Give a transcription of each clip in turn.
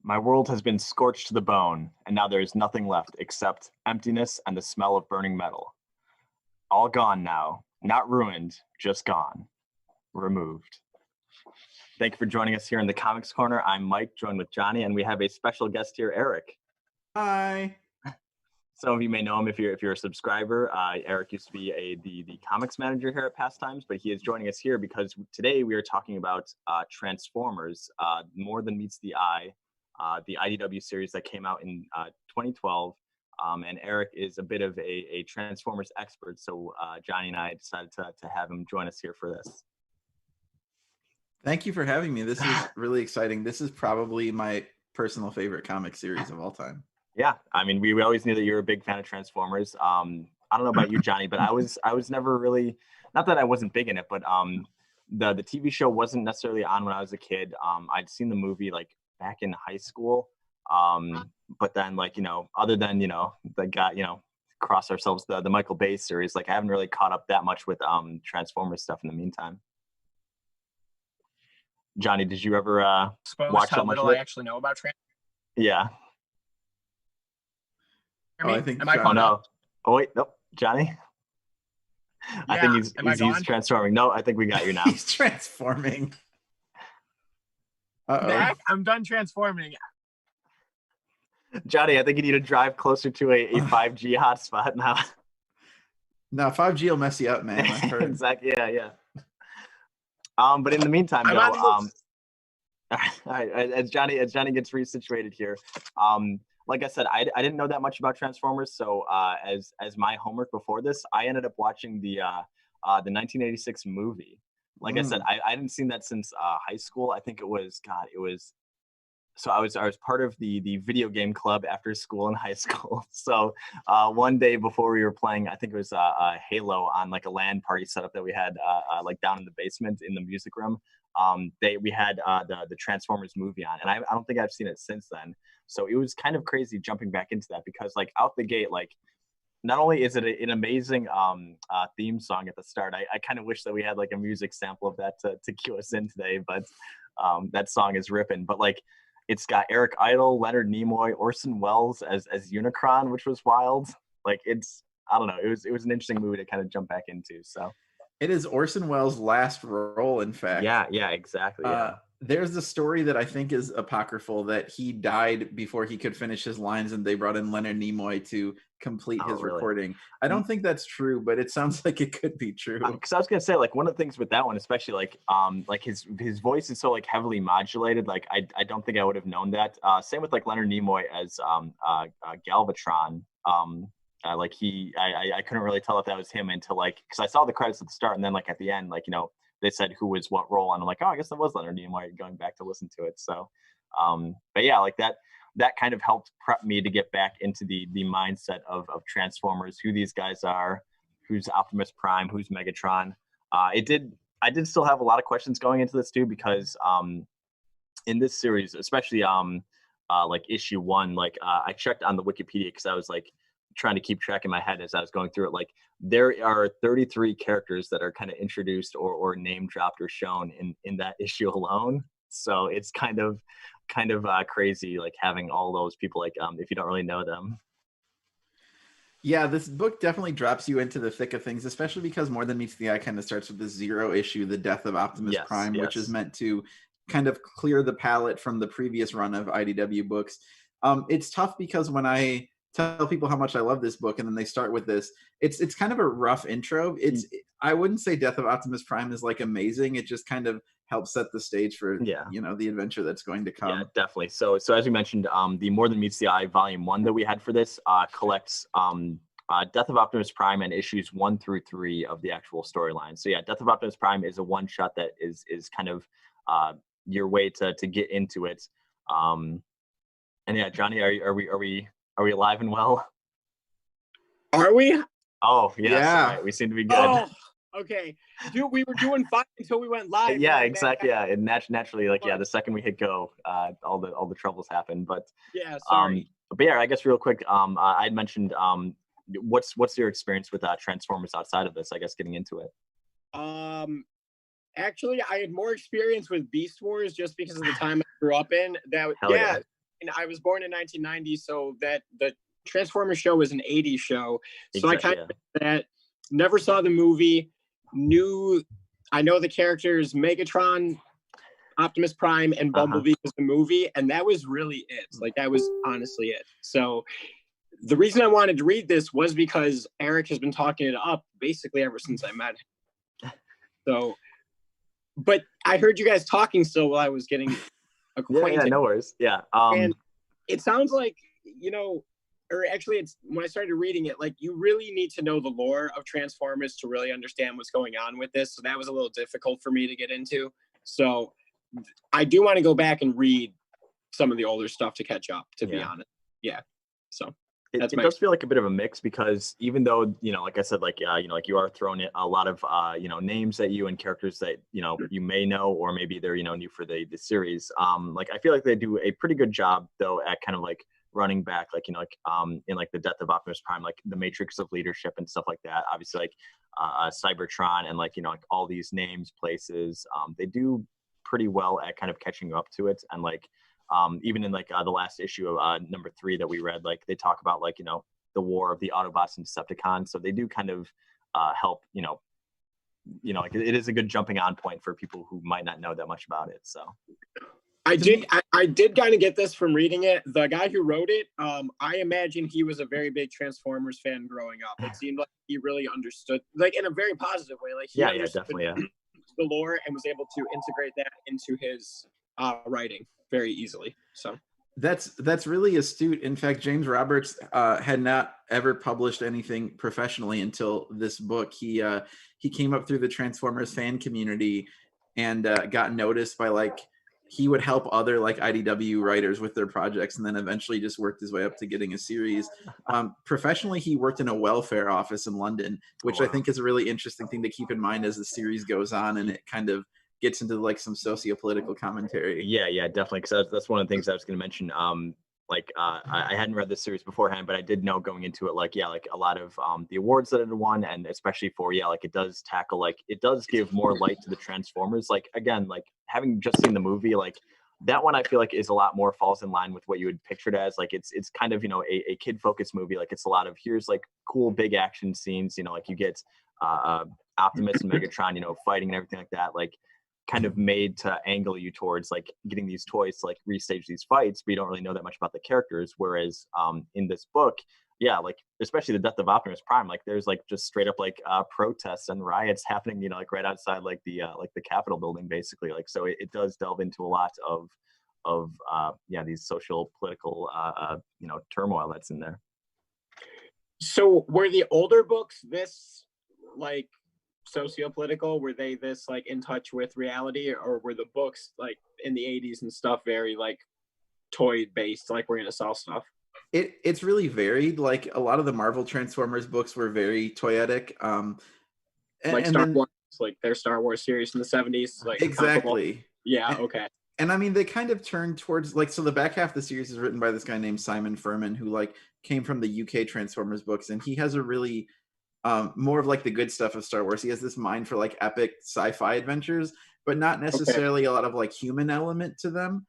My world has been scorched to the bone, and now there is nothing left except emptiness and the smell of burning metal. All gone now, not ruined, just gone, removed. Thank you for joining us here in the Comics Corner. I'm Mike, joined with Johnny, and we have a special guest here, Eric. Hi. Some of you may know him if you're a subscriber. Eric used to be the comics manager here at Pastimes, but he is joining us here because today we are talking about Transformers, More Than Meets the Eye, the IDW series that came out in 2012. And Eric is a bit of a Transformers expert, so Johnny and I decided to have him join us here for this. Thank you for having me. This is really exciting. This is probably my personal favorite comic series of all time. Yeah, I mean, we always knew that you were a big fan of Transformers. I don't know about you, Johnny, but I was never really, not that I wasn't big in it, but the TV show wasn't necessarily on when I was a kid. I'd seen the movie like back in high school, but then like, other than, cross ourselves the Michael Bay series, like I haven't really caught up that much with Transformers stuff in the meantime. Johnny, did you ever watch how little I actually know about Transformers? Yeah. I think. Oh no! Oh wait, nope, Johnny. Yeah, I think he's transforming. No, I think we got you now. He's transforming. Back? I'm done transforming. Johnny, I think you need to drive closer to a 5G hotspot now. No, 5G will mess you up, man. I've heard. Exactly. Yeah. But in the meantime, all right, as Johnny gets resituated here, like I said, I didn't know that much about Transformers, so as my homework before this, I ended up watching the 1986 movie. Like I said, I hadn't seen that since high school. I think it was. So I was part of the video game club after school in high school. So one day before we were playing, I think it was Halo on like a LAN party setup that we had like down in the basement in the music room. We had the Transformers movie on, and I don't think I've seen it since then. So it was kind of crazy jumping back into that because like out the gate, like not only is it an amazing theme song at the start, I kind of wish that we had like a music sample of that to cue us in today, but that song is ripping. But like it's got Eric Idle, Leonard Nimoy, Orson Welles as Unicron, which was wild. Like I don't know, it was an interesting movie to kind of jump back into. So it is Orson Welles' last role, in fact. Yeah, exactly. Yeah. There's the story that I think is apocryphal that he died before he could finish his lines, and they brought in Leonard Nimoy to complete his really? recording. I don't think that's true, but it sounds like it could be true. Because I was gonna say, like, one of the things with that one, especially like his voice is so like heavily modulated. Like I don't think I would have known that. Same with like Leonard Nimoy as Galvatron. Like I couldn't really tell if that was him until like, because I saw the credits at the start, and then like at the end, like, you know, they said who was what role, and I'm like, oh, I guess that was Leonard Nimoy, going back to listen to it. So but yeah, like that kind of helped prep me to get back into the mindset of Transformers, who these guys are, who's Optimus Prime, who's Megatron. I did still have a lot of questions going into this too, because in this series, especially like issue 1, like I checked on the Wikipedia because I was like trying to keep track in my head as I was going through it. Like, there are 33 characters that are kind of introduced or name dropped or shown in that issue alone. So it's kind of crazy, like having all those people, like if you don't really know them. Yeah, this book definitely drops you into the thick of things, especially because More Than Meets the Eye kind of starts with the 0 issue, the death of Optimus Prime, which is meant to kind of clear the palette from the previous run of IDW books. It's tough because when I tell people how much I love this book and then they start with this, it's kind of a rough intro. I wouldn't say Death of Optimus Prime is like amazing. It just kind of helps set the stage for you know, the adventure that's going to come. Yeah, definitely. So as we mentioned, the More Than Meets the Eye Volume 1 that we had for this collects Death of Optimus Prime and issues 1 through 3 of the actual storyline. So yeah, Death of Optimus Prime is a one-shot that is kind of your way to get into it. And yeah, Johnny, are we alive and well? Are we? Oh, yes. Yeah. Right. We seem to be good. Oh, okay. Dude, we were doing fine until we went live. Yeah, exactly. Yeah, and naturally, like, yeah, the second we hit go, all the troubles happen. But yeah, sorry. But yeah, I guess real quick, I'd mentioned what's your experience with Transformers outside of this? I guess getting into it. Actually, I had more experience with Beast Wars just because of the time I grew up in. That yeah. And I was born in 1990, so that the Transformers show was an 80s show. So exactly, I kind of that never saw the movie. I know the characters Megatron, Optimus Prime, and Bumblebee was the movie, and that was really it. Like, that was honestly it. So the reason I wanted to read this was because Eric has been talking it up basically ever since I met him. So, but I heard you guys talking still while I was getting acquainted. Yeah, no worries. Yeah. And it sounds like, you know, or actually it's when I started reading it, like, you really need to know the lore of Transformers to really understand what's going on with this. So that was a little difficult for me to get into. So I do want to go back and read some of the older stuff to catch up, to be honest. Yeah. So it does feel like a bit of a mix, because even though, you know, like I said, like, you know, like you are throwing a lot of, you know, names at you and characters that, you know, you may know, or maybe they're, you know, new for the series. Like, I feel like they do a pretty good job though at kind of like running back, like, you know, like in like the death of Optimus Prime, like the matrix of leadership and stuff like that. Obviously, like Cybertron and like, you know, like all these names, places, they do pretty well at kind of catching up to it. And like, even in like the last issue of number 3 that we read, like they talk about like, you know, the war of the Autobots and Decepticons. So they do kind of help, you know, like it is a good jumping on point for people who might not know that much about it. So I did kind of get this from reading it. The guy who wrote it, I imagine he was a very big Transformers fan growing up. It seemed like he really understood, like, in a very positive way. Like, he understood definitely, the lore and was able to integrate that into his writing very easily. So that's really astute. In fact, James Roberts had not ever published anything professionally until this book. He came up through the Transformers fan community and got noticed by, like, he would help other like IDW writers with their projects, and then eventually just worked his way up to getting a series. Professionally, he worked in a welfare office in London, which I think is a really interesting thing to keep in mind as the series goes on and it kind of gets into like some socio-political commentary. Yeah, definitely. Because that's one of the things I was going to mention. I hadn't read this series beforehand, but I did know going into it, like, yeah, like a lot of the awards that it won, and especially for, yeah, like it does tackle, like it does give more light to the Transformers. Like, again, like having just seen the movie, like that one I feel like is a lot more falls in line with what you would picture it as. Like it's kind of, you know, a kid-focused movie. Like it's a lot of, here's like cool big action scenes, you know, like you get Optimus and Megatron, you know, fighting and everything like that. Like kind of made to angle you towards like getting these toys to like restage these fights, but you don't really know that much about the characters. Whereas in this book, yeah, like especially the death of Optimus Prime, like there's like just straight up like protests and riots happening, you know, like right outside like the Capitol building, basically. Like so, it does delve into a lot of these social political you know, turmoil that's in there. So were the older books this like socio-political? Were they this like in touch with reality, or were the books like in the 80s and stuff very like toy based, like we're gonna sell stuff? It's really varied. Like a lot of the Marvel Transformers books were very toyetic. Like Star Wars, like their Star Wars series in the 70s, like exactly. Yeah, okay. And I mean, they kind of turned towards like, so the back half of the series is written by this guy named Simon Furman, who like came from the UK Transformers books, and he has a really more of like the good stuff of Star Wars. He has this mind for like epic sci-fi adventures, but not necessarily a lot of like human element to them.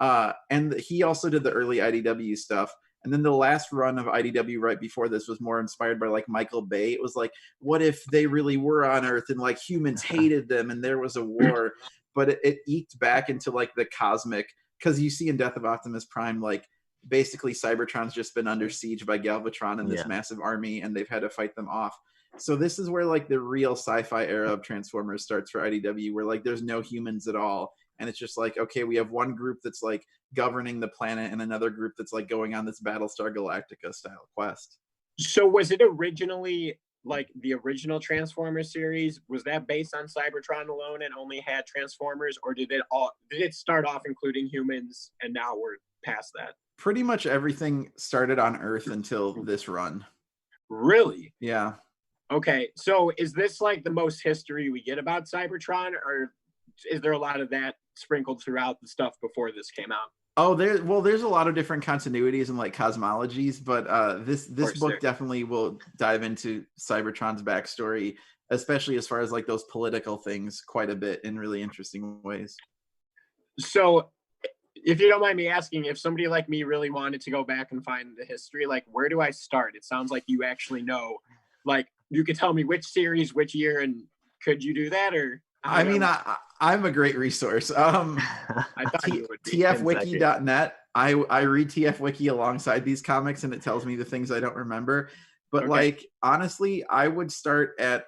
And he also did the early IDW stuff. And then the last run of IDW right before this was more inspired by like Michael Bay. It was like, what if they really were on Earth and like humans hated them and there was a war? But it eked back into like the cosmic, because you see in Death of Optimus Prime, like basically Cybertron's just been under siege by Galvatron and this massive army, and they've had to fight them off. So this is where like the real sci-fi era of Transformers starts for IDW, where like there's no humans at all. And it's just like, okay, we have one group that's like governing the planet and another group that's like going on this Battlestar Galactica style quest. So was it originally like the original Transformers series? Was that based on Cybertron alone and only had Transformers, or did it start off including humans and now we're past that? Pretty much everything started on Earth until this run. Really? Yeah. Okay. So is this like the most history we get about Cybertron, or is there a lot of that sprinkled throughout the stuff before this came out? Oh, there's a lot of different continuities and like cosmologies, but this book definitely will dive into Cybertron's backstory, especially as far as like those political things, quite a bit in really interesting ways. So if you don't mind me asking, if somebody like me really wanted to go back and find the history, like where do I start? It sounds like you actually know, like you could tell me which series, which year, and could you do that? Or I mean, I'm a great resource. I thought you would be. TFWiki.net. I read TFWiki alongside these comics, and it tells me the things I don't remember. But like honestly, I would start at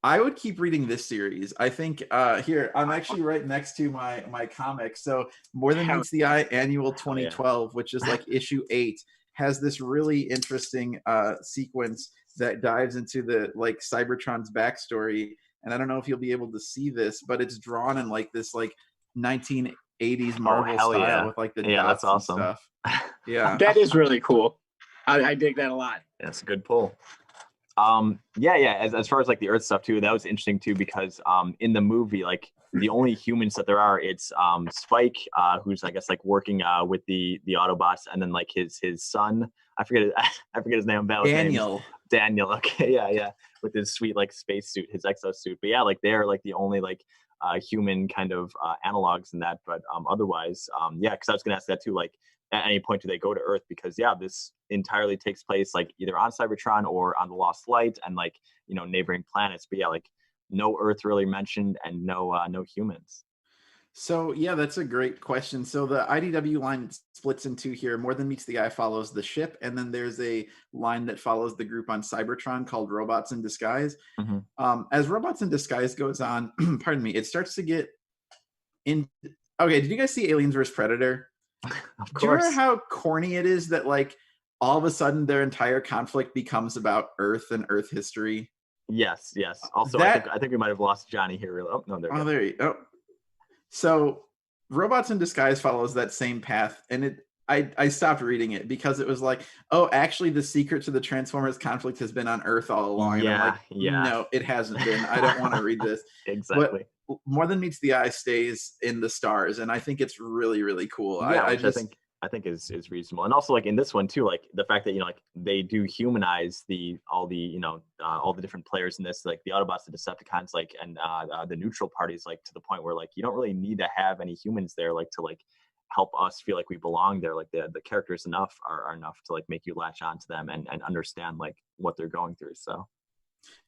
I would keep reading this series. I think here I'm actually right next to my comic. So More Than Meets the Eye Annual 2012, which is like issue 8, has this really interesting sequence that dives into the like Cybertron's backstory. And I don't know if you'll be able to see this, but it's drawn in like this like 1980s Marvel style with like the dots that's awesome. And stuff. Yeah, that is really cool. I dig that a lot. That's a good pull. As far as like the Earth stuff too, that was interesting too, because in the movie, like the only humans that there are, it's Spike, who's I guess like working with the Autobots, and then like his son, I forget his name. Daniel. Okay, yeah, with his sweet like space suit, his exosuit. But yeah, like they're like the only like human kind of analogs in that. But otherwise, because I was gonna ask that too. Like, at any point do they go to Earth? Because this entirely takes place like either on Cybertron or on the Lost Light and like, you know, neighboring planets. But yeah, like no Earth really mentioned, and no humans. So yeah, that's a great question. So the IDW line splits in two here. More Than Meets the Eye follows the ship, and then there's a line that follows the group on Cybertron called Robots in Disguise. Mm-hmm. As Robots in Disguise goes on, pardon me, it starts to get in. Okay, did you guys see Aliens vs. Predator? Of course. Do you remember how corny it is that like all of a sudden their entire conflict becomes about Earth and Earth history? Yes. Also, I think we might have lost Johnny here. Oh no, there you go. So Robots in Disguise follows that same path, and I stopped reading it because it was like, oh, actually the secret to the Transformers conflict has been on Earth all along. And I'm like, no, it hasn't been. I don't want to read this. Exactly. But More Than Meets the Eye stays in the stars, and I think it's really, really cool. Yeah, I think is reasonable. And also like in this one too, like the fact that, you know, like they do humanize all the different players in this, like the Autobots, the Decepticons, like, and the neutral parties, like to the point where like you don't really need to have any humans there, like to like help us feel like we belong there. Like the characters are enough to like make you latch on to them and understand like what they're going through. So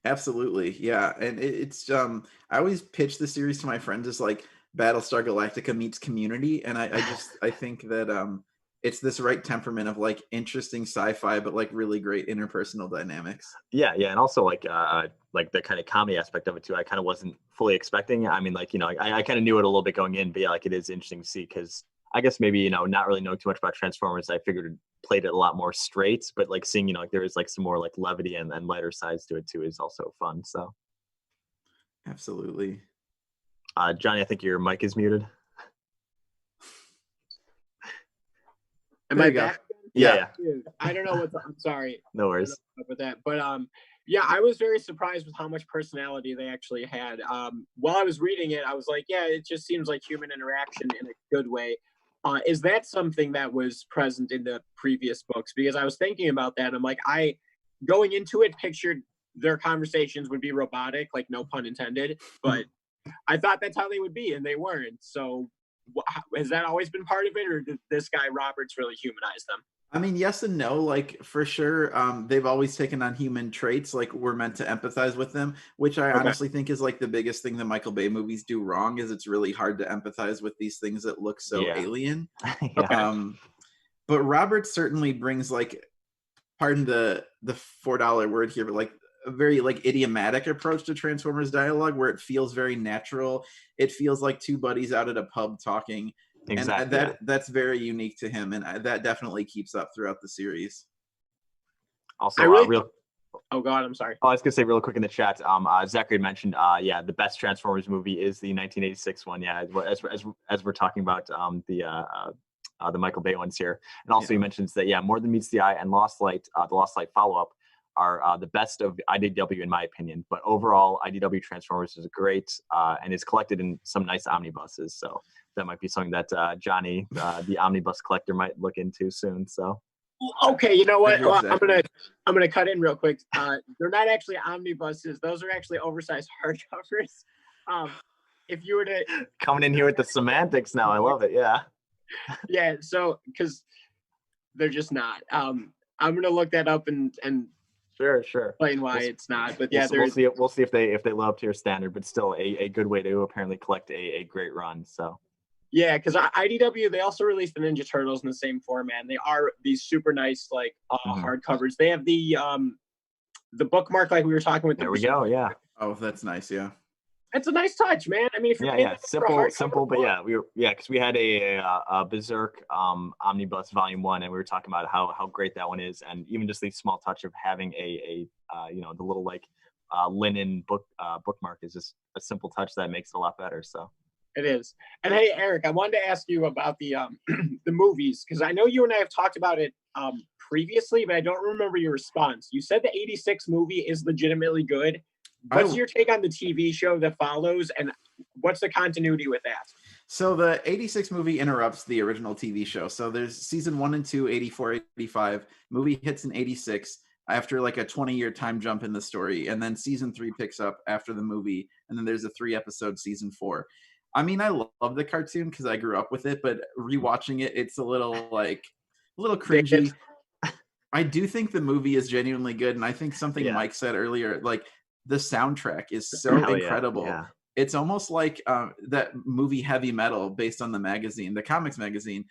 Absolutely, yeah. And it's I always pitch the series to my friends as like Battlestar Galactica meets Community, and I think that it's this right temperament of like interesting sci-fi, but like really great interpersonal dynamics. Yeah, and also like the kind of comedy aspect of it too. I kind of wasn't fully expecting. I mean, like, you know, I kind of knew it a little bit going in, but yeah, like it is interesting to see because I guess maybe, you know, not really knowing too much about Transformers, I figured it played it a lot more straight, but like seeing, you know, like there is like some more like levity and lighter sides to it too is also fun. So Absolutely. Johnny, I think your mic is muted. Am I back? Yeah. Dude, I don't know I'm sorry. No worries. I don't know with that. But yeah, I was very surprised with how much personality they actually had. While I was reading it, I was like, yeah, it just seems like human interaction in a good way. Is that something that was present in the previous books? Because I was thinking about that. I'm like, going into it, pictured their conversations would be robotic, like no pun intended, but I thought that's how they would be, and they weren't. So has that always been part of it, or did this guy Roberts really humanize them? I mean, yes and no. Like for sure, they've always taken on human traits. Like we're meant to empathize with them, which I honestly think is like the biggest thing that Michael Bay movies do wrong. Is it's really hard to empathize with these things that look so alien. But Roberts certainly brings like, pardon the $4 word here, but like a very like idiomatic approach to Transformers dialogue, where it feels very natural. It feels like two buddies out at a pub talking. Exactly. And that's very unique to him, and that definitely keeps up throughout the series. Also, oh god, I'm sorry. I was gonna say real quick in the chat, Zachary mentioned, the best Transformers movie is the 1986 one. Yeah, as we're talking about the Michael Bay ones here, and also he mentions that More Than Meets the Eye and Lost Light, the Lost Light follow-up, are the best of IDW in my opinion. But overall, IDW Transformers is great and is collected in some nice omnibuses. So that might be something that Johnny, the omnibus collector, might look into soon. So. Okay, you know what? Well, I'm gonna cut in real quick. They're not actually omnibuses; those are actually oversized hardcovers. If you were to coming in here with the semantics now, I love it. Yeah. Yeah. So because they're just not. I'm gonna look that up and Sure. explain why it's not. But we'll see if they live up to your standard. But still, a good way to apparently collect a great run. So. Yeah, because IDW, they also released the Ninja Turtles in the same format. They are these super nice like hardcovers. They have the bookmark like we were talking with. There we go. Yeah. Oh, that's nice. Yeah. It's a nice touch, man. I mean, if you're simple, but because we had a Berserk omnibus volume 1, and we were talking about how great that one is, and even just the small touch of having the little like linen bookmark is just a simple touch that makes it a lot better. So. It is. And hey, Eric, I wanted to ask you about the the movies, because I know you and I have talked about it previously, but I don't remember your response. You said the 86 movie is legitimately good. What's your take on the TV show that follows, and what's the continuity with that? So the 86 movie interrupts the original TV show. So there's season 1 and 2, 84, 85. Movie hits in 86 after like a 20-year time jump in the story. And then season 3 picks up after the movie. And then there's a 3-episode season 4. I mean, I love the cartoon because I grew up with it, but rewatching it, it's a little cringy. I do think the movie is genuinely good, and I think something Mike said earlier, like the soundtrack is so incredible. Yeah. It's almost like that movie Heavy Metal based on the magazine, the comics magazine.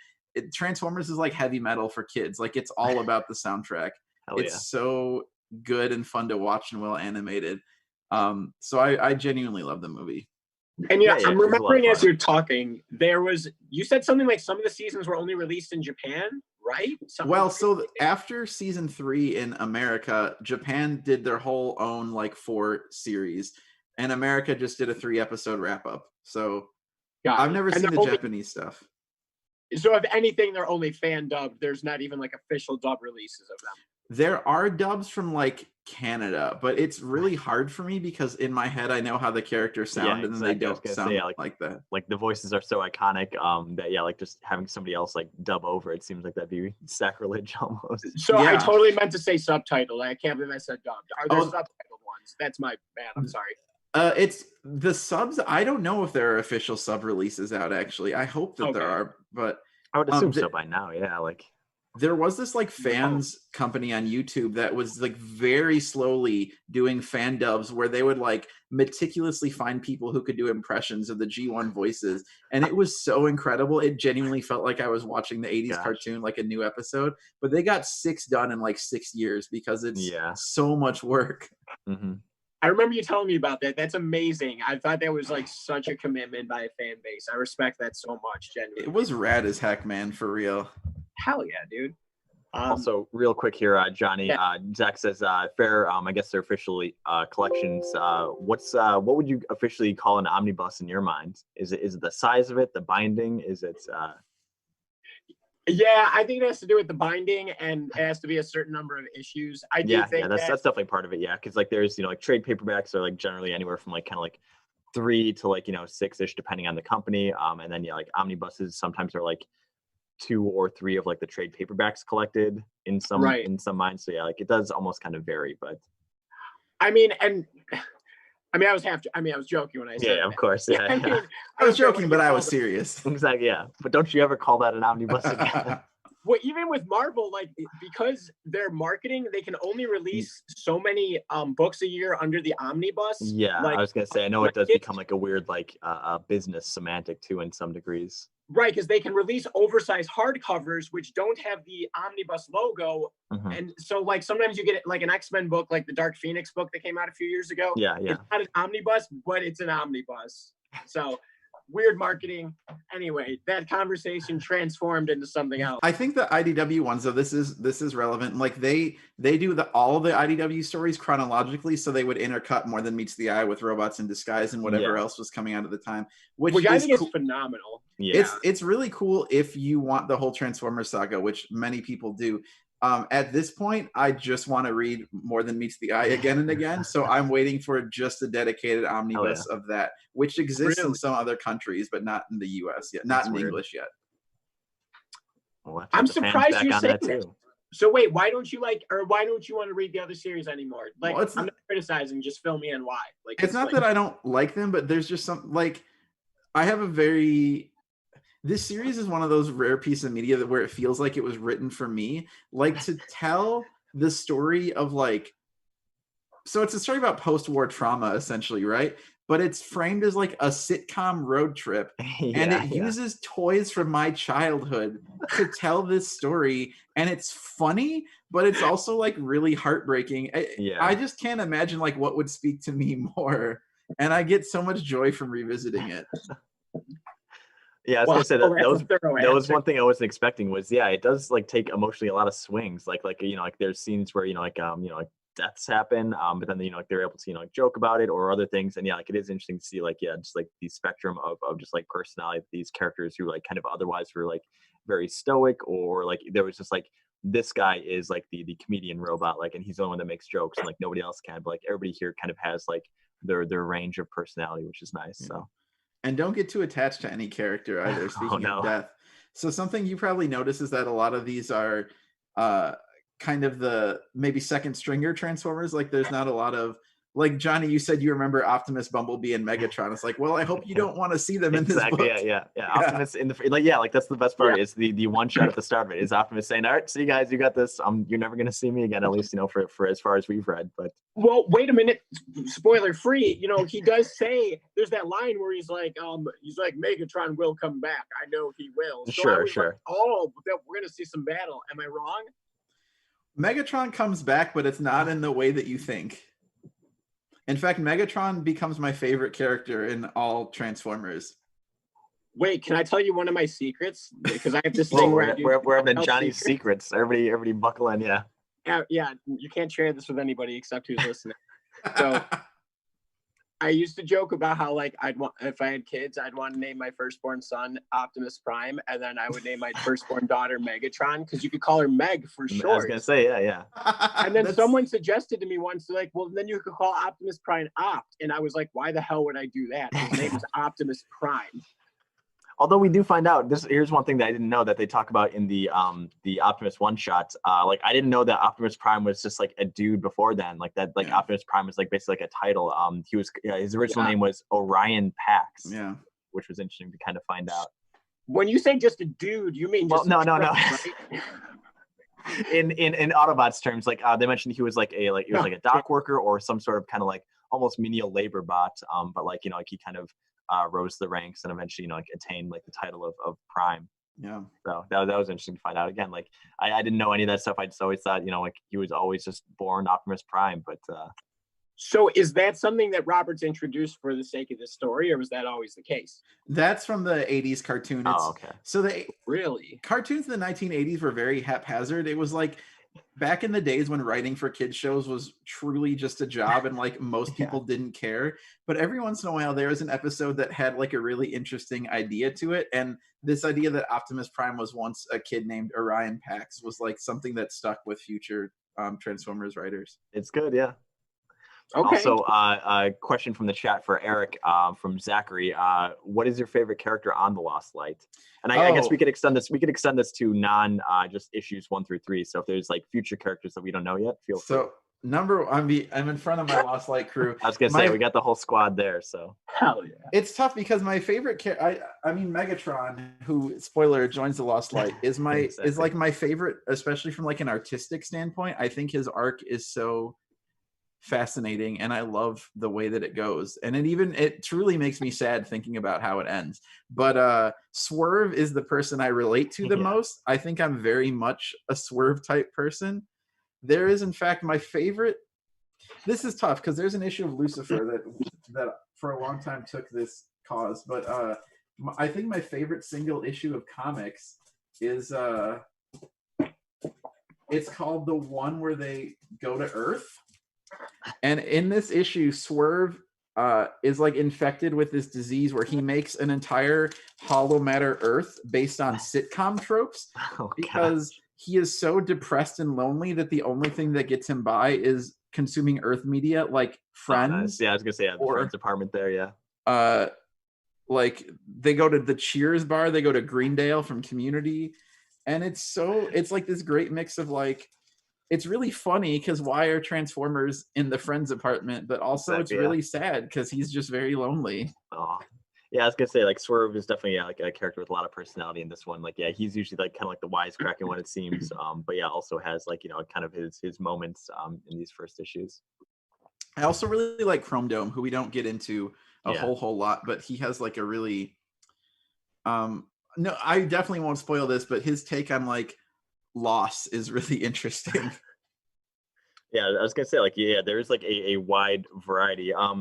Transformers is like heavy metal for kids. Like it's all about the soundtrack. It's so good and fun to watch and well animated. So I genuinely love the movie. And I'm remembering as you're talking, you said something like some of the seasons were only released in Japan, right? After season 3 in America, Japan did their whole own like 4 series, and America just did a 3-episode wrap up. So I've never seen the Japanese stuff. So if anything, they're only fan dubbed. There's not even like official dub releases of them. There are dubs from like Canada, but it's really hard for me because in my head I know how the characters sound, and then they don't sound like that. Like the voices are so iconic that like just having somebody else like dub over it seems like that'd be sacrilege almost. So I totally meant to say subtitled. I can't believe I said dubbed. Are there subtitled ones? That's my bad. I'm sorry. It's the subs. I don't know if there are official sub releases out. Actually, I hope that there are, but I would assume so by now. Yeah, like. There was this like fans company on YouTube that was like very slowly doing fan dubs where they would like meticulously find people who could do impressions of the G1 voices. And it was so incredible. It genuinely felt like I was watching the 80s cartoon, like a new episode. But they got 6 done in like 6 years because it's so much work. Mm-hmm. I remember you telling me about that. That's amazing. I thought that was like such a commitment by a fan base. I respect that so much, genuinely. It was rad as heck, man, for real. Hell yeah, dude. Also, real quick here, Johnny. Zach says, "Fair. I guess they're officially collections. What would you officially call an omnibus in your mind? Is it the size of it, the binding? Is it?" Yeah, I think it has to do with the binding, and it has to be a certain number of issues. I do think that's definitely part of it. Yeah, because like there's like trade paperbacks are like generally anywhere from like kind of like 3 to like 6-ish depending on the company. And then like omnibuses sometimes are like 2 or 3 of like the trade paperbacks collected in some minds. So yeah, like it does almost kind of vary, but I was joking when I said of course. Yeah. I was joking, but I was serious. Exactly, yeah. But don't you ever call that an omnibus again? Well, even with Marvel, like because they're marketing, they can only release so many books a year under the omnibus. Yeah, like, I was gonna say, I know it does become like a weird like business semantic too in some degrees. Right, because they can release oversized hardcovers which don't have the omnibus logo, and so like sometimes you get like an X-Men book, like the Dark Phoenix book that came out a few years ago. Yeah. It's not an omnibus, but it's an omnibus. So weird marketing. Anyway, that conversation transformed into something else. I think the IDW ones, though, this is relevant. Like they do all of the IDW stories chronologically, so they would intercut More Than Meets the Eye with Robots in Disguise and whatever else was coming out at the time, which I think is phenomenal. Yeah, it's really cool if you want the whole Transformers saga, which many people do. At this point, I just want to read More Than Meets the Eye again and again. So I'm waiting for just a dedicated omnibus of that, which exists in some other countries, but not in the US yet, not in English yet. Well, I'm surprised you said that. So wait, why don't you want to read the other series anymore? Like, I'm not criticizing, just fill me in why. Like, it's not that I don't like them, but there's just some like I have this series is one of those rare pieces of media where it feels like it was written for me, like to tell the story of like, so it's a story about post-war trauma essentially, right? But it's framed as like a sitcom road trip, and it uses toys from my childhood to tell this story, and it's funny, but it's also like really heartbreaking. I just can't imagine like what would speak to me more, and I get so much joy from revisiting it. Yeah, I was gonna say that was one thing I wasn't expecting was it does like take emotionally a lot of swings. Like there's scenes where like deaths happen, but then like they're able to like joke about it or other things, and like it is interesting to see like just like the spectrum of just like personality of these characters who like kind of otherwise were like very stoic, or like there was just like this guy is like the comedian robot, like, and he's the only one that makes jokes and like nobody else can, but like everybody here kind of has like their range of personality, which is nice. So. And don't get too attached to any character either, speaking of death. So something you probably notice is that a lot of these are kind of the maybe second stringer Transformers. Like there's not a lot of, like Johnny, you said you remember Optimus, Bumblebee, and Megatron. It's like, well, I hope you don't want to see them in this book. Yeah. Optimus in the like that's the best part is the one shot at the start of it is Optimus saying, "All right, see you guys, you got this. You're never gonna see me again, at least for as far as we've read." But well, wait a minute, spoiler free. He does say there's that line where he's like Megatron will come back. I know he will. So sure. Like, oh, we're gonna see some battle. Am I wrong? Megatron comes back, but it's not in the way that you think. In fact, Megatron becomes my favorite character in all Transformers. Wait, can I tell you one of my secrets? Because I have this thing where we're having Johnny's secrets. Everybody buckle in, yeah. Yeah, you can't share this with anybody except who's listening. So I used to joke about how like if I had kids, I'd want to name my firstborn son Optimus Prime, and then I would name my firstborn daughter Megatron, because you could call her Meg for short. I was gonna say, yeah. And then someone suggested to me once, like, well, then you could call Optimus Prime Opt, and I was like, why the hell would I do that? His name is Optimus Prime. Although we do find out here's one thing that I didn't know that they talk about in the Optimus one shot. Like I didn't know that Optimus Prime was just like a dude before then. Like that, like Optimus Prime was like basically like a title. He was his original name was Orion Pax. Yeah, which was interesting to kind of find out. When you say just a dude, you mean just no. right? in Autobots terms, like they mentioned he was like a dock worker or some sort of kind of like almost menial labor bot. But like like he kind of rose the ranks and eventually like attained like the title of Prime. Yeah. So that was interesting to find out. Again, like I didn't know any of that stuff. I just always thought like he was always just born Optimus Prime. But so is that something that Roberts introduced for the sake of this story, or was that always the case? That's from the 80s cartoon. It's, okay. So the really cartoons in the 1980s were very haphazard. It was like back in the days when writing for kids shows was truly just a job and like most people didn't care. But every once in a while there was an episode that had like a really interesting idea to it. And this idea that Optimus Prime was once a kid named Orion Pax was like something that stuck with future Transformers writers. It's good, yeah. Okay. Also, a question from the chat for Eric from Zachary. What is your favorite character on the Lost Light? And I guess we could extend this. We could extend this to non just issues 1 through 3. So if there's like future characters that we don't know yet, feel free. So I'm in front of my Lost Light crew. I was gonna say we got the whole squad there. So hell yeah. It's tough because my favorite I mean Megatron, who spoiler joins the Lost Light, is is like my favorite, especially from like an artistic standpoint. I think his arc is so fascinating and I love the way that it goes, and it truly makes me sad thinking about how it ends. But Swerve is the person I relate to the most. I think I'm very much a Swerve type person. There is in fact my favorite, this is tough because there's an issue of Lucifer that for a long time took this cause, but I think my favorite single issue of comics is it's called the one where they go to Earth. And in this issue, Swerve is like infected with this disease where he makes an entire hollow matter Earth based on sitcom tropes because he is so depressed and lonely that the only thing that gets him by is consuming Earth media like Friends. Oh, nice. Yeah, I was gonna say the Friends department there. Yeah. Like they go to the Cheers bar, they go to Greendale from Community, and it's like this great mix of like. It's really funny because why are Transformers in the Friends apartment? But also it's really sad because he's just very lonely. Oh, yeah. I was gonna say like Swerve is definitely like a character with a lot of personality in this one. Like he's usually like kind of like the wisecracking one it seems. But also has like kind of his moments in these first issues. I also really like Chrome Dome, who we don't get into a whole lot, but he has like a really no, I definitely won't spoil this, but his take on like loss is really interesting. Yeah, I was gonna say like there's like a wide variety. I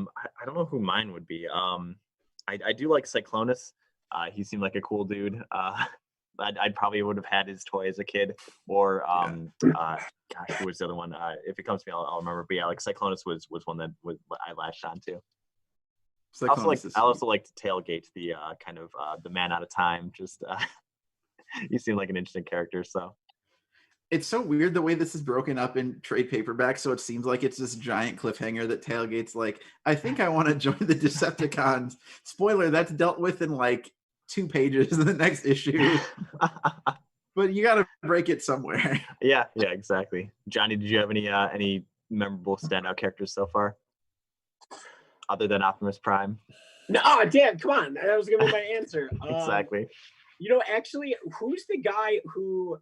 don't know who mine would be. I do like Cyclonus. He seemed like a cool dude. I'd probably would have had his toy as a kid. Or gosh, who was the other one? If it comes to me, I'll remember. But yeah, like Cyclonus was one that I latched on to. I also like to tailgate the kind of the man out of time. Just you seem like an interesting character. So. It's so weird the way this is broken up in trade paperback, so it seems like it's this giant cliffhanger that Tailgate's like, I think I want to join the Decepticons. Spoiler, that's dealt with in like 2 pages in the next issue. But you got to break it somewhere. Yeah, exactly. Johnny, did you have any memorable standout characters so far? Other than Optimus Prime? No, damn, come on. That was going to be my answer. Exactly. Actually, who's the guy who...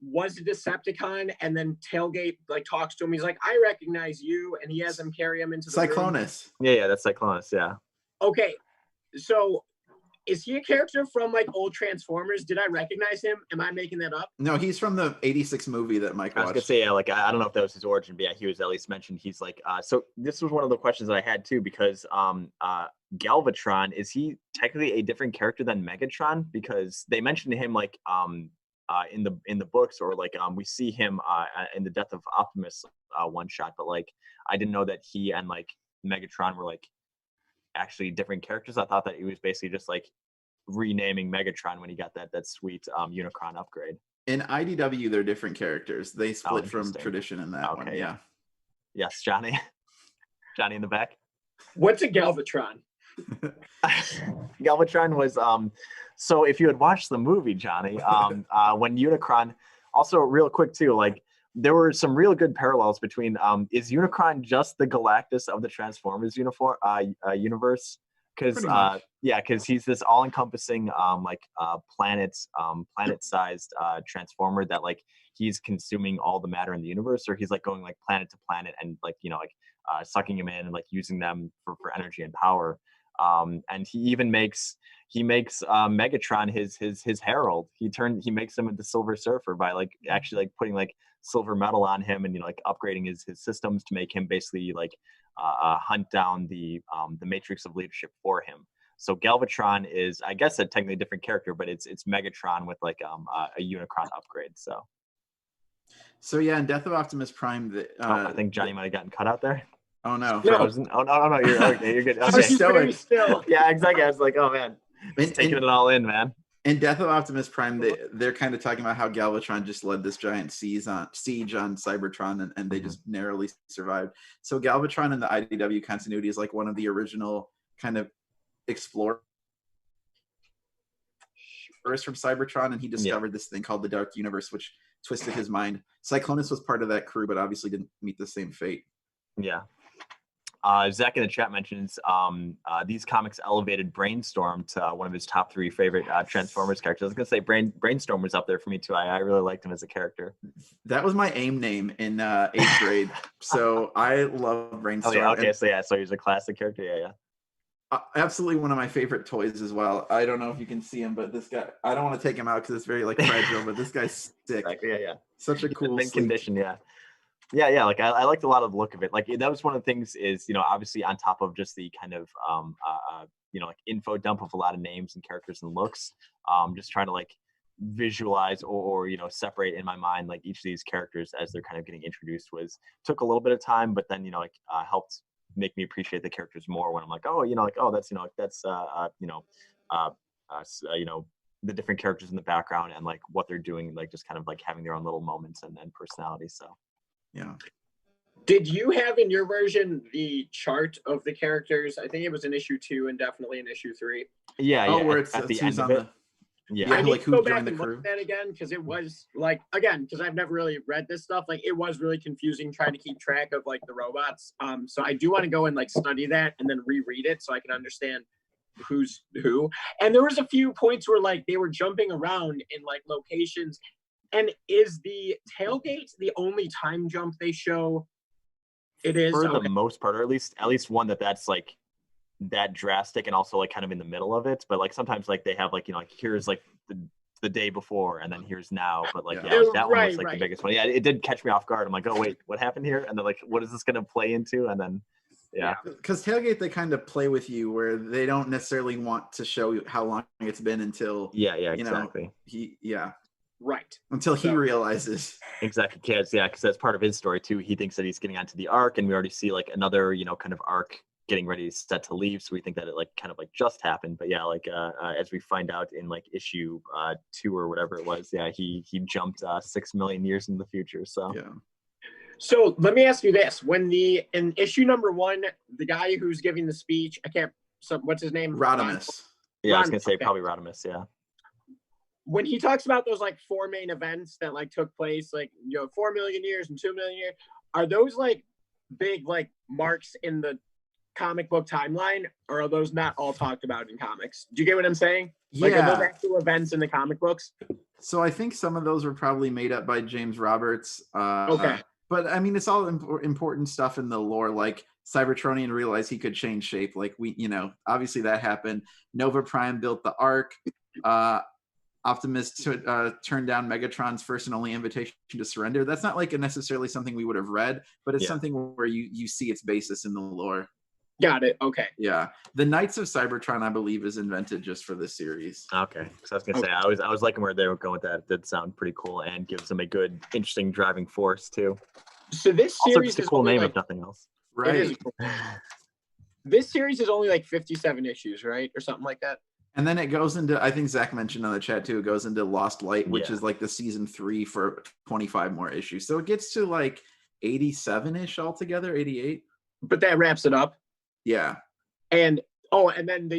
was a Decepticon, and then Tailgate like talks to him. He's like, I recognize you, and he has him carry him into the Cyclonus. Room. Yeah, that's Cyclonus, yeah. Okay, so is he a character from like old Transformers? Did I recognize him? Am I making that up? No, he's from the 86 movie that Mike watched. I was gonna say, like I don't know if that was his origin, but yeah, he was at least mentioned. He's like, so this was one of the questions that I had too, because Galvatron, is he technically a different character than Megatron? Because they mentioned him like in the books, or like we see him in the Death of Optimus one shot, but like I didn't know that he and like Megatron were like actually different characters. I thought that he was basically just like renaming Megatron when he got that sweet Unicron upgrade. In IDW, they're different characters. They split from tradition in that one. Yeah. Yes, Johnny. Johnny in the back. What's a Galvatron? Galvatron was so if you had watched the movie, Johnny, when Unicron, also real quick too, like there were some real good parallels between is Unicron just the Galactus of the Transformers universe, because he's this all-encompassing planet-sized transformer that like he's consuming all the matter in the universe, or he's like going like planet to planet and like sucking him in and like using them for energy and power. And he even makes Megatron his herald. He makes him into Silver Surfer by like actually like putting like silver metal on him and like upgrading his systems to make him basically like hunt down the matrix of leadership for him. So Galvatron is, I guess, a technically different character, but it's Megatron with like a Unicron upgrade. So yeah, in Death of Optimus Prime, I think Johnny might have gotten cut out there. Oh no! Frozen. Oh no! You're okay. You're good. Okay. Still. Yeah, exactly. I was like, oh man, taking it all in, man. In Death of Optimus Prime, they're kind of talking about how Galvatron just led this giant siege on Cybertron, and they just narrowly survived. So Galvatron in the IDW continuity is like one of the original kind of explorers from Cybertron, and he discovered this thing called the Dark Universe, which twisted his mind. Cyclonus was part of that crew, but obviously didn't meet the same fate. Yeah. Zach in the chat mentions these comics elevated Brainstorm to one of his top 3 favorite Transformers characters. I was going to say Brainstorm was up there for me too. I really liked him as a character. That was my AIM name in 8th grade. So I love Brainstorm. Oh, yeah, okay, so he's a classic character. Yeah. Absolutely one of my favorite toys as well. I don't know if you can see him, but this guy, I don't want to take him out because it's very like fragile, but this guy's sick. Exactly, yeah. Such a cool condition, yeah. Yeah, like I liked a lot of the look of it. Like that was one of the things is, obviously on top of just the kind of like info dump of a lot of names and characters and looks, just trying to like visualize or separate in my mind like each of these characters as they're kind of getting introduced took a little bit of time, but then helped make me appreciate the characters more when I'm like, that's the different characters in the background and like what they're doing, like just kind of like having their own little moments and personality. So yeah. Did you have in your version the chart of the characters? I think it was in issue 2 and definitely in issue 3. Yeah. Where it's at the end of it. I need to go back and look at that again because it was like, again, because I've never really read this stuff. Like it was really confusing trying to keep track of like the robots. So I do want to go and like study that and then reread it so I can understand who's who. And there was a few points where like they were jumping around in like locations. And is the tailgate the only time jump they show? It is for the most part, or at least one that's like that drastic and also like kind of in the middle of it. But like sometimes like they have like here's like the day before and then here's now. But like that one was like the biggest one. Yeah, it did catch me off guard. I'm like, oh wait, what happened here? And then like, what is this going to play into? And then because tailgate they kind of play with you where they don't necessarily want to show you how long it's been until exactly until he realizes exactly because that's part of his story too. He thinks that he's getting onto the arc, and we already see like another kind of arc getting ready set to leave, so we think that it like kind of like just happened. But as we find out in like issue 2 or whatever it was, he jumped 6 million years in the future. So let me ask you this: in issue number 1, the guy who's giving the speech, what's his name? Rodimus. I was gonna say probably Rodimus. Yeah. When he talks about those like 4 main events that like took place, like 4 million years and 2 million years, are those like big like marks in the comic book timeline, or are those not all talked about in comics? Do you get what I'm saying? Like, are those actual events in the comic books? So I think some of those were probably made up by James Roberts. Okay. But I mean, it's all important stuff in the lore, like Cybertronian realized he could change shape. Like obviously that happened. Nova Prime built the Ark. Optimus turned down Megatron's first and only invitation to surrender. That's not like necessarily something we would have read, but it's something where you see its basis in the lore. Got it. Okay. Yeah. The Knights of Cybertron, I believe, is invented just for this series. Okay. So I was going to say, I was liking where they were going with that. It did sound pretty cool and gives them a good, interesting driving force, too. So this series is a cool name, if nothing else. Right. This series is only like 57 issues, right? Or something like that. And then it goes into, I think Zach mentioned on the chat, too, it goes into Lost Light, which is like the season 3 for 25 more issues. So it gets to like 87-ish altogether, 88. But that wraps it up. Yeah. And then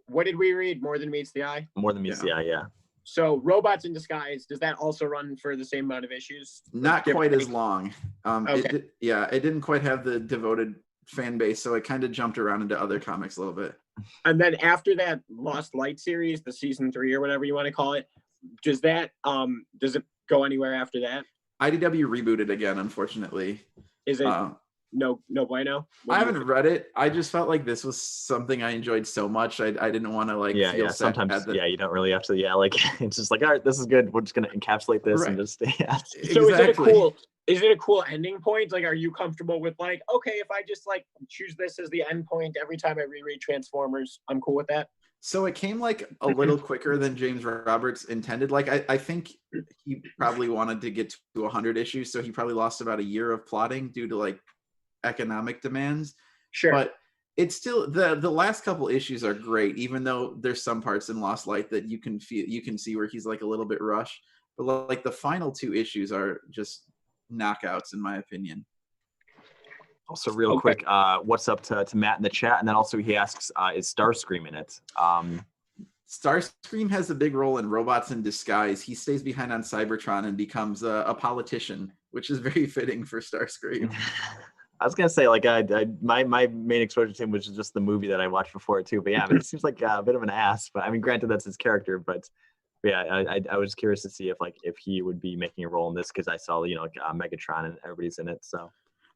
what did we read? More Than Meets the Eye? More Than Meets the Eye, yeah. So Robots in Disguise, does that also run for the same amount of issues? Not quite as long. Okay. It didn't quite have the devoted fan base, so it kind of jumped around into other comics a little bit. And then after that Lost Light series, the season 3 or whatever you want to call it, does it go anywhere after that? IDW rebooted again, unfortunately. Is it no bueno? I haven't read it. I just felt like this was something I enjoyed so much. I didn't want to feel sometimes you don't really have to it's just like, all right, this is good, we're just gonna encapsulate this and just So exactly. Is it a cool ending point? Like, are you comfortable with okay, if I just choose this as the end point every time I reread Transformers, I'm cool with that? So it came a little quicker than James Roberts intended. I think he probably wanted to get to 100 issues, so he probably lost about a year of plotting due to economic demands. Sure. But it's still the last couple issues are great, even though there's some parts in Lost Light that you can see where he's a little bit rushed. But the final 2 issues are just knockouts in my opinion. Also, real quick, what's up to Matt in the chat? And then also he asks, is Starscream in it? Starscream has a big role in Robots in Disguise. He stays behind on Cybertron and becomes a politician, which is very fitting for Starscream. I was gonna say my main exposure to him was just the movie that I watched before it too. But yeah, it seems like a bit of an ass. But I mean, granted, that's his character. But yeah, I was curious to see if he would be making a role in this, because I saw Megatron and everybody's in it. So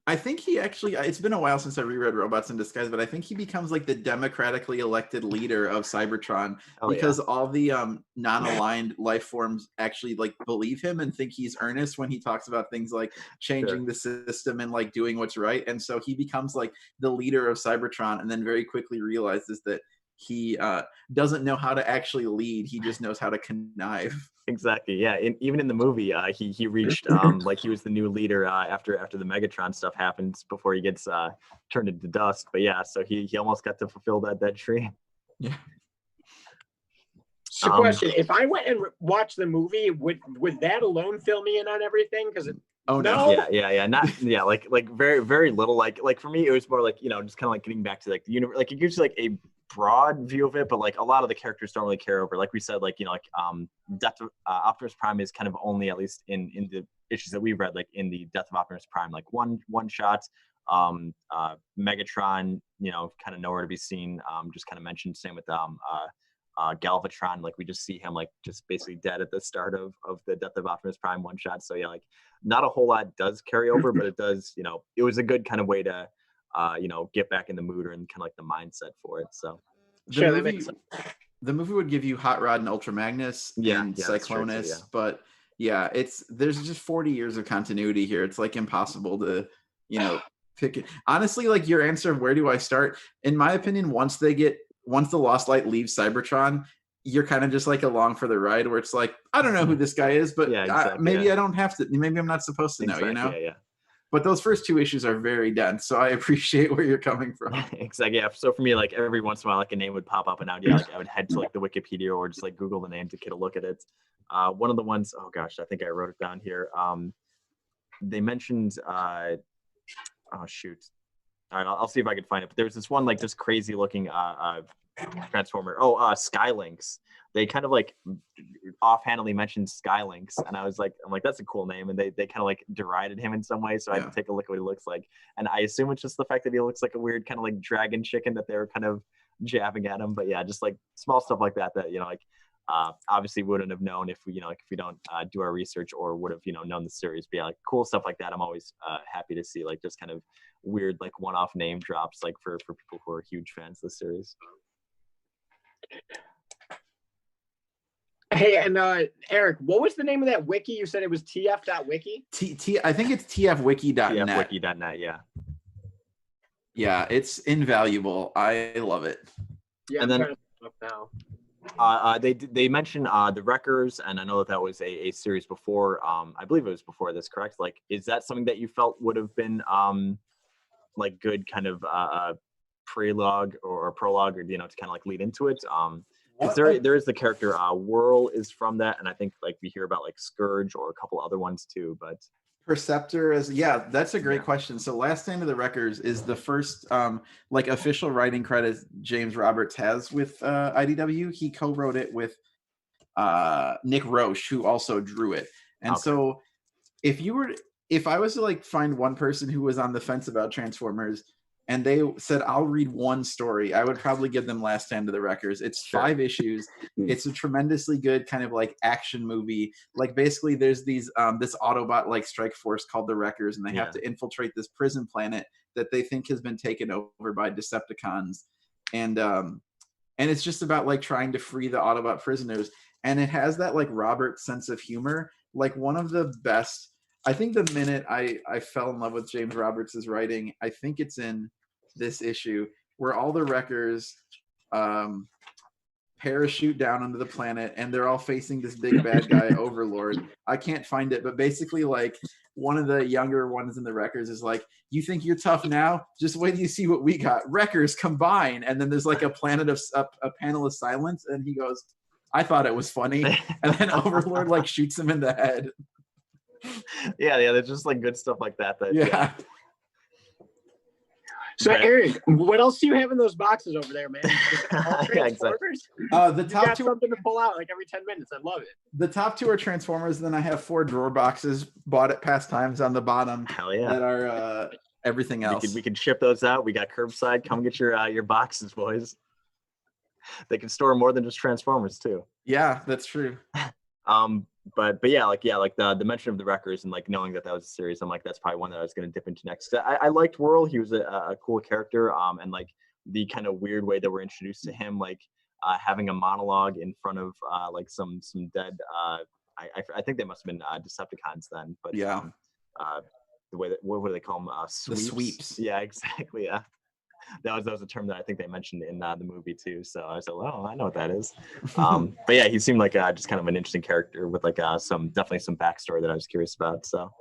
I think he actually, it's been a while since I reread Robots in Disguise, but I think he becomes the democratically elected leader of Cybertron because all the non-aligned life forms actually believe him and think he's earnest when he talks about things like changing the system and doing what's right. And so he becomes the leader of Cybertron, and then very quickly realizes that he doesn't know how to actually lead. He just knows how to connive. Exactly. Yeah. Even in the movie, he reached he was the new leader after the Megatron stuff happens, before he gets turned into dust. But yeah, so he almost got to fulfill that dream. Yeah. So question: if I went and watched the movie, would that alone fill me in on everything? Because oh no. Yeah. Not very very little. Like for me, it was more just kind of getting back to the universe. It gives you a broad view of it, but a lot of the characters don't really carry over. Like we said, Death of Optimus Prime is kind of only, at least in the issues that we've read, in the Death of Optimus Prime, one shot. Megatron, kind of nowhere to be seen. Just kind of mentioned. Same with Galvatron. We just see him just basically dead at the start of the Death of Optimus Prime one shot. So yeah, not a whole lot does carry over, but it does. It was a good kind of way to get back in the mood and kind of the mindset for it. So the movie would give you Hot Rod and Ultra Magnus and Cyclonus, but there's just 40 years of continuity here. It's impossible to pick it. Honestly, your answer of where do I start, in my opinion, once the Lost Light leaves Cybertron, you're kind of just along for the ride, where it's I don't know who this guy is, but maybe I don't have to, maybe I'm not supposed to know, Yeah. But those first 2 issues are very dense, so I appreciate where you're coming from. Exactly. Yeah. So for me, every once in a while, a name would pop up, and I would head to the Wikipedia or just Google the name to get a look at it. One of the ones, oh gosh, I think I wrote it down here. They mentioned, oh shoot. All right, I'll see if I can find it. But there's this one this crazy looking Transformer. Skylynx. They kind of offhandedly mentioned Skylynx, and I'm like, that's a cool name, and they kind of derided him in some way. So I had to take a look at what he looks like, and I assume it's just the fact that he looks like a weird kind of dragon chicken that they were kind of jabbing at him. But yeah, just small stuff like that obviously wouldn't have known if we don't do our research, or would have known the series. But yeah, cool stuff like that I'm always happy to see, just kind of weird one-off name drops for people who are huge fans of the series. Hey, and Eric, what was the name of that wiki? You said it was tf.wiki? I think it's tfwiki.net. tfwiki.net, yeah. Yeah, it's invaluable. I love it. Yeah, and I'm trying to look now. They mentioned the Wreckers, and I know that was a series before. I believe it was before this, correct? Is that something that you felt would have been good kind of prologue or prologue, or to kind of lead into it? Because there is the character Whirl is from that, and I think we hear about Scourge or a couple other ones too. But Perceptor that's a great question. So Last Stand of the Wreckers is the first official writing credit James Roberts has with IDW. He co-wrote it with Nick Roche, who also drew it. And so if I was to find one person who was on the fence about Transformers and they said, I'll read one story. I would probably give them Last Stand of the Wreckers. It's 5 issues. It's a tremendously good kind of like action movie. Like basically there's these this Autobot like strike force called the Wreckers, and they have to infiltrate this prison planet that they think has been taken over by Decepticons. And it's just about like trying to free the Autobot prisoners. And it has that like Robert sense of humor. Like one of the best, I think the minute I fell in love with James Roberts' writing, I think it's in this issue where all the Wreckers parachute down onto the planet and they're all facing this big bad guy Overlord. I can't find it, but basically like one of the younger ones in the Wreckers is like, you think you're tough now? Just wait till you see what we got. Wreckers combine. And then there's like a panel of silence, and he goes, I thought it was funny. And then Overlord like shoots him in the head. Yeah, there's just like good stuff like that. Yeah. So Eric, what else do you have in those boxes over there, man? Yeah, exactly. The top got 2 something to pull out like every 10 minutes. I love it. The top 2 are Transformers. Then I have 4 drawer boxes bought at Pastimes on the bottom. Hell yeah. That are everything else. We can ship those out. We got curbside. Come get your boxes, boys. They can store more than just Transformers too. Yeah, that's true. But yeah, like the mention of the Wreckers and like knowing that was a series, I'm like, that's probably one that I was going to dip into next. I liked Whirl. He was a cool character. And like the kind of weird way that we're introduced to him, like having a monologue in front of like some dead. I think they must have been Decepticons then. But yeah, the way that, what do they call them? Sweeps? The sweeps. Yeah, exactly. Yeah. That was a term that I think they mentioned in the movie too. So I was like, well, I know what that is. But yeah, he seemed like just kind of an interesting character with like definitely some backstory that I was curious about. So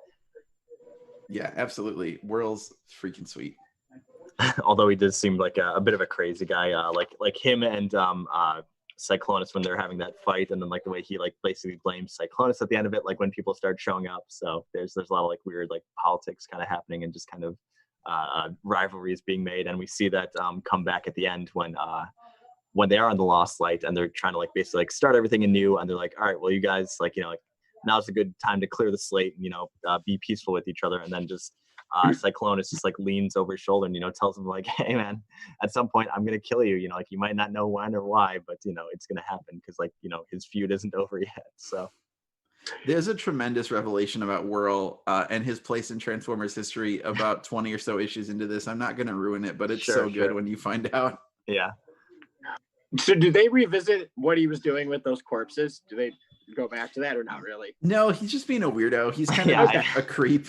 yeah, absolutely. Whirl's freaking sweet. Although he did seem like a bit of a crazy guy, like him and Cyclonus when they're having that fight, and then like the way he like basically blames Cyclonus at the end of it, like when people start showing up. So there's a lot of like weird like politics kind of happening and just kind of rivalries being made, and we see that come back at the end when they are on the Lost Light and they're trying to like basically like start everything anew, and they're like, all right, well, you guys like like now's a good time to clear the slate and be peaceful with each other. And then just Cyclonus just like leans over his shoulder and tells him like, hey man, at some point I'm gonna kill you, like you might not know when or why, but it's gonna happen because like his feud isn't over yet. So there's a tremendous revelation about Whirl and his place in Transformers history about 20 or so issues into this. I'm not going to ruin it, but it's good when you find out. Yeah. So do they revisit what he was doing with those corpses? Do they go back to that or not really? No, he's just being a weirdo. He's kind of a creep.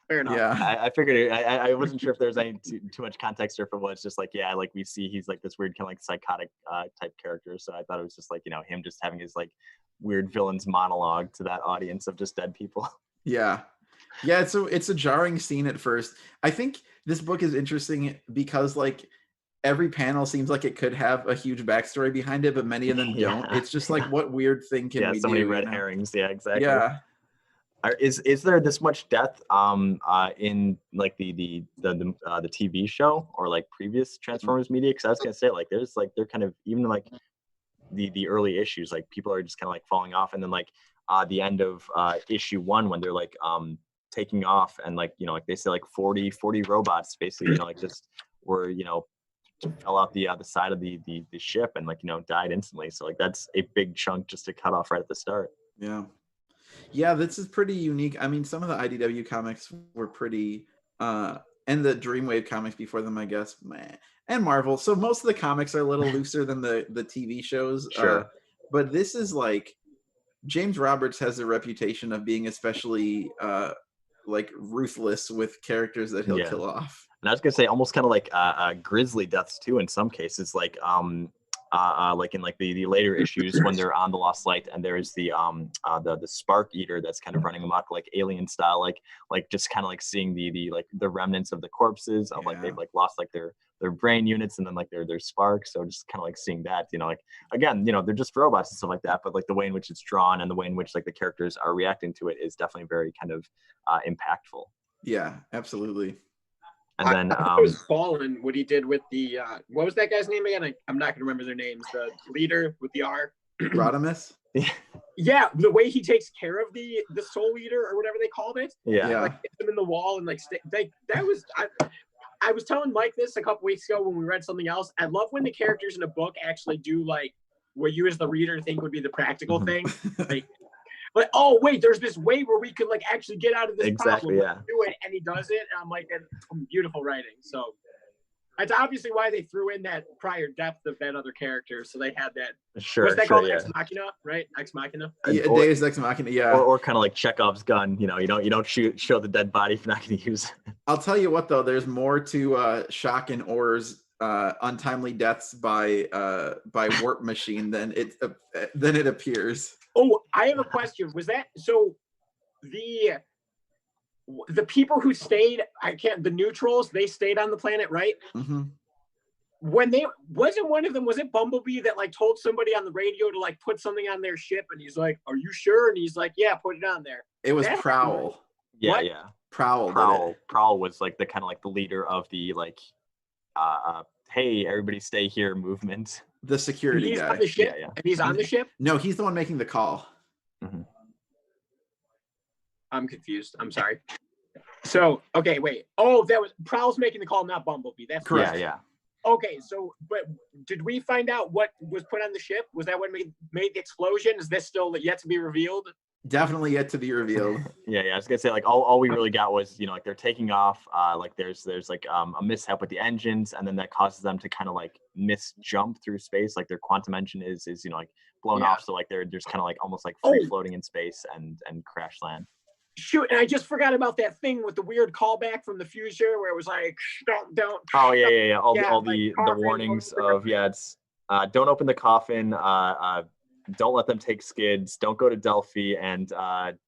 Fair enough. Yeah. I figured I wasn't sure if there's any too much context or if it was just like, yeah, like we see he's like this weird kind of like psychotic type character. So I thought it was just like, him just having his like weird villain's monologue to that audience of just dead people. Yeah. It's a jarring scene at first. I think this book is interesting because like every panel seems like it could have a huge backstory behind it, but many of them don't. It's just like, what weird thing can we do? So many red herrings. Yeah, exactly. Yeah. Is there this much death in like the TV show or like previous Transformers media? Because I was gonna say like there's like they're kind of even like the early issues, like people are just kind of like falling off, and then like the end of issue 1 when they're like taking off and like like they say like 40 robots basically like just were fell out the side of the ship and like died instantly. So like that's a big chunk just to cut off right at the start. Yeah, this is pretty unique. I mean, some of the IDW comics were pretty and the Dreamwave comics before them, I guess, and Marvel. So most of the comics are a little looser than the TV shows. Sure. But this is like, James Roberts has a reputation of being especially like ruthless with characters that he'll kill off. And I was gonna say almost kind of like grisly deaths too in some cases, like like in like the later issues when they're on the Lost Light and there's the Spark Eater that's kind of running amok like alien style, like just kind of like seeing the remnants of the corpses of like they've like lost like their brain units and then like their sparks. So just kind of like seeing that, like again, they're just robots and stuff like that, but like the way in which it's drawn and the way in which like the characters are reacting to it is definitely very kind of impactful. Yeah, absolutely. And then it was Fallen, what he did with the what was that guy's name again? I'm not gonna remember their names. The leader with the R. Rodimus. Yeah, the way he takes care of the Soul Eater or whatever they called it. Yeah. Like hit him in the wall and like that was I was telling Mike this a couple weeks ago when we read something else. I love when the characters in a book actually do like what you as the reader think would be the practical thing. Like, oh wait, there's this way where we could like actually get out of this problem. Yeah. Do it, and he does it, and I'm like, that's beautiful writing. So that's obviously why they threw in that prior depth of that other character. So they had that. Sure. What's that called? Ex Machina, right? Ex Machina. Yeah, Deus Ex Machina. Yeah. Or kind of like Chekhov's gun. You know, you don't show the dead body if you're not going to use it. I'll tell you what though, there's more to Shock and Orr's untimely deaths by warp machine than it appears. Oh, I have a question. Was that so? The people who stayed, the neutrals, they stayed on the planet, right? Mm-hmm. When wasn't one of them, was it Bumblebee that like told somebody on the radio to like put something on their ship, and he's like, "Are you sure?" And he's like, "Yeah, put it on there." It was Prowl. Yeah, what? yeah. Prowl was like the kind of like the leader of the like, hey, everybody stay here movement. The security he's guy. On the ship? Yeah. And he's on the ship? No, he's the one making the call. Mm-hmm. I'm confused. I'm sorry. So, okay, wait. Oh, that was Prowl's making the call, not Bumblebee. That's correct. Yeah. Okay, so but did we find out what was put on the ship? Was that what made the explosion? Is this still yet to be revealed? Definitely yet to be revealed. Yeah. I was gonna say like all we really got was, you know, like they're taking off. Like there's like a mishap with the engines, and then that causes them to kind of like jump through space. Like their quantum engine is you know like blown off, so like they're just kind of like almost like free floating in space and crash land. Shoot, and I just forgot about that thing with the weird callback from the future where it was like don't. Oh yeah. All the warnings of it's don't open the coffin. Don't let them take skids. Don't go to Delphi, and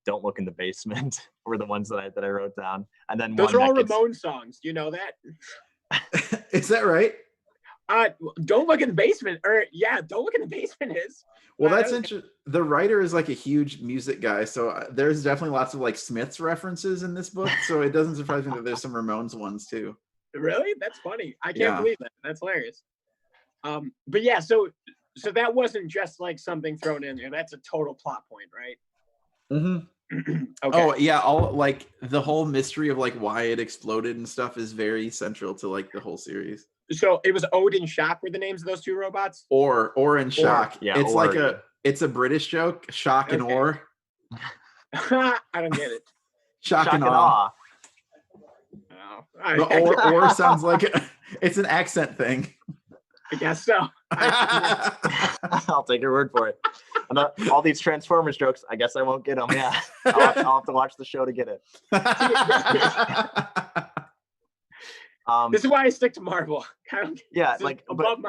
don't look in the basement. Were the ones that I wrote down. And then those are all Ramon songs. Do you know that? Is that right? Don't look in the basement. Don't look in the basement is. Well, that's interesting. The writer is like a huge music guy, so there's definitely lots of like Smiths references in this book. So it doesn't surprise me that there's some Ramones ones too. Really? That's funny. I can't believe that. That's hilarious. But yeah, so that wasn't just like something thrown in there. That's a total plot point, right? Mm-hmm. Okay. Oh yeah, all like the whole mystery of like why it exploded and stuff is very central to like the whole series. So it was Ode and Shock were the names of those two robots? Or and Shock. Yeah, it's it's a British joke. Shock and Or. I don't get it. Shock and Awe. Oh. Or sounds like it's an accent thing. I guess so. I'll take your word for it. All these Transformers jokes, I guess I won't get them. Yeah, I'll have to watch the show to get it. This is why I stick to Marvel. Yeah, like but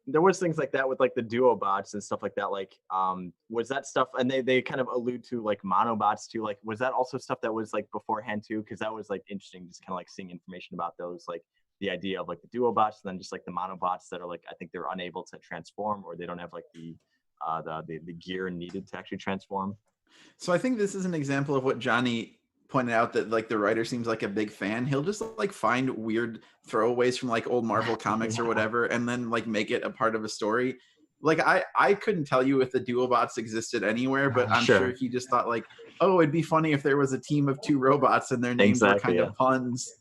there was things like that with like the Duobots and stuff like that. Like, was that stuff? And they kind of allude to like Monobots too. Like, was that also stuff that was like beforehand too? Because that was like interesting, just kind of like seeing information about those, like the idea of like the Duobots, and then just like the Monobots that are like I think they're unable to transform, or they don't have like the gear needed to actually transform. So I think this is an example of what Johnny pointed out, that like the writer seems like a big fan. He'll just like find weird throwaways from like old Marvel comics or whatever, and then like make it a part of a story. Like I couldn't tell you if the Duobots existed anywhere, but I'm sure he just thought like, oh, it'd be funny if there was a team of two robots and their names were kind of puns.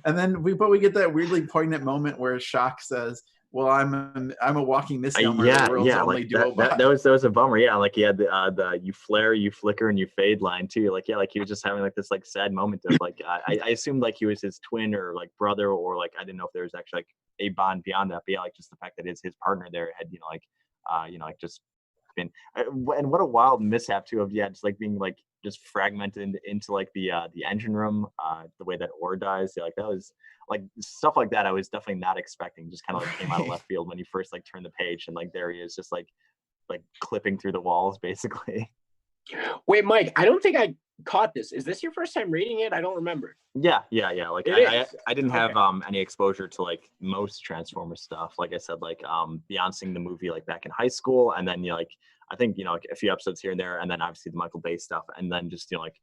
And then we get that weirdly poignant moment where Shock says, well, I'm a walking misnomer. The world's only like that was a bummer. Yeah, like he had the you flare, you flicker, and you fade line too. Like like he was just having like this like sad moment of like I assumed like he was his twin or like brother, or like I didn't know if there was actually like a bond beyond that. But yeah, like just the fact that his partner there had like just been, and what a wild mishap too of just like being like just fragmented into like the engine room, the way that Orr dies. Like that was like stuff like that I was definitely not expecting. Just kind of like came out of left field when you first like turned the page, and like there he is just like clipping through the walls basically. Wait, Mike, I don't think I caught this. Is this your first time reading it? I don't remember. Yeah. Like I didn't have any exposure to like most Transformers stuff. Like I said, like beyond seeing the movie like back in high school, and then like I think like a few episodes here and there, and then obviously the Michael Bay stuff, and then just like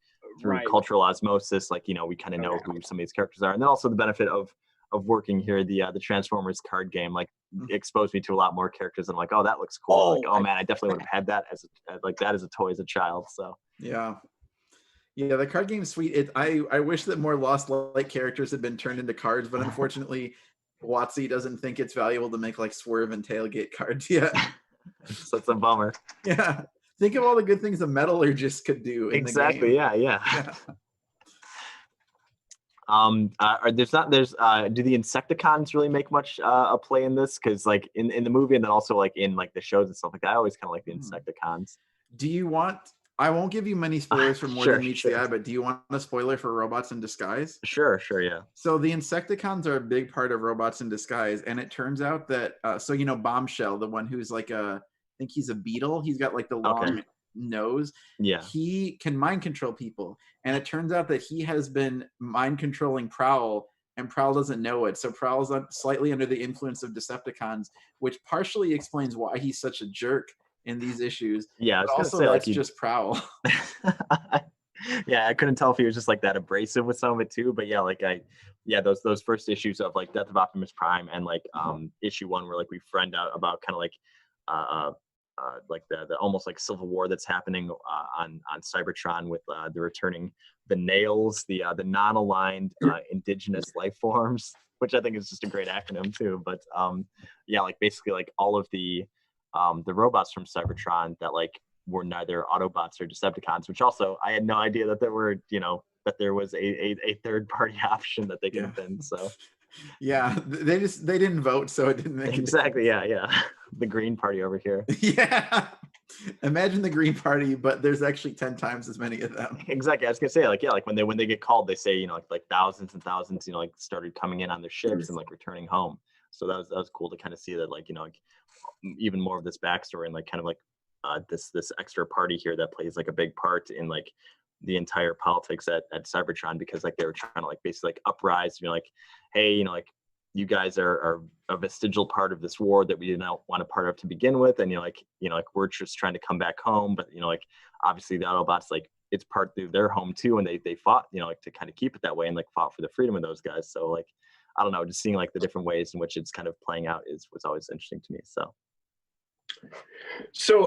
through cultural osmosis, like we kind of know who some of these characters are, and then also the benefit of working here, the Transformers card game like exposed me to a lot more characters, and like, oh, that looks cool. Man, I definitely would have had that as a toy as a child. So Yeah, the card game is sweet. I wish that more Lost Light characters had been turned into cards, but unfortunately, WotC doesn't think it's valuable to make like Swerve and Tailgate cards yet. So it's a bummer. Yeah. Think of all the good things a metallurgist could do in the game. Exactly, yeah. Do the Insecticons really make much a play in this? Because like in the movie and then also like in like the shows and stuff like that, I always kind of like the Insecticons. Do you want? I won't give you many spoilers for more than meets the eye, but do you want a spoiler for Robots in Disguise? Sure, yeah. So the Insecticons are a big part of Robots in Disguise, and it turns out that Bombshell, the one who's like I think he's a beetle. He's got like the long nose. Yeah. He can mind control people, and it turns out that he has been mind controlling Prowl, and Prowl doesn't know it. So Prowl's slightly under the influence of Decepticons, which partially explains why he's such a jerk in these issues. Yeah, but also that's just Prowl. Yeah, I couldn't tell if he was just like that abrasive with some of it too, but those first issues of like Death of Optimus Prime and like issue 1 where like we friend out about kind of like the almost like civil war that's happening on Cybertron with the returning the nails, the non-aligned indigenous life forms, which I think is just a great acronym too. But like basically like all of the robots from Cybertron that like were neither Autobots or Decepticons, which also I had no idea that there were, that there was a third party option that they could have been. So yeah, they didn't vote, so it didn't make exactly. Yeah. The Green Party over here. Yeah. Imagine the Green Party, but there's actually 10 times as many of them. Exactly. I was gonna say, like, when they get called, they say, like thousands and thousands, like started coming in on their ships and like returning home. So that was cool to kind of see that, like, like even more of this backstory and like kind of like this extra party here that plays like a big part in like the entire politics at Cybertron, because like they were trying to like basically like uprise, like, hey, like you guys are a vestigial part of this war that we did not want a part of to begin with, and like we're just trying to come back home, but like obviously the Autobots, like it's part of their home too, and they fought like to kind of keep it that way and like fought for the freedom of those guys. So like I don't know, just seeing like the different ways in which it's kind of playing out was always interesting to me. So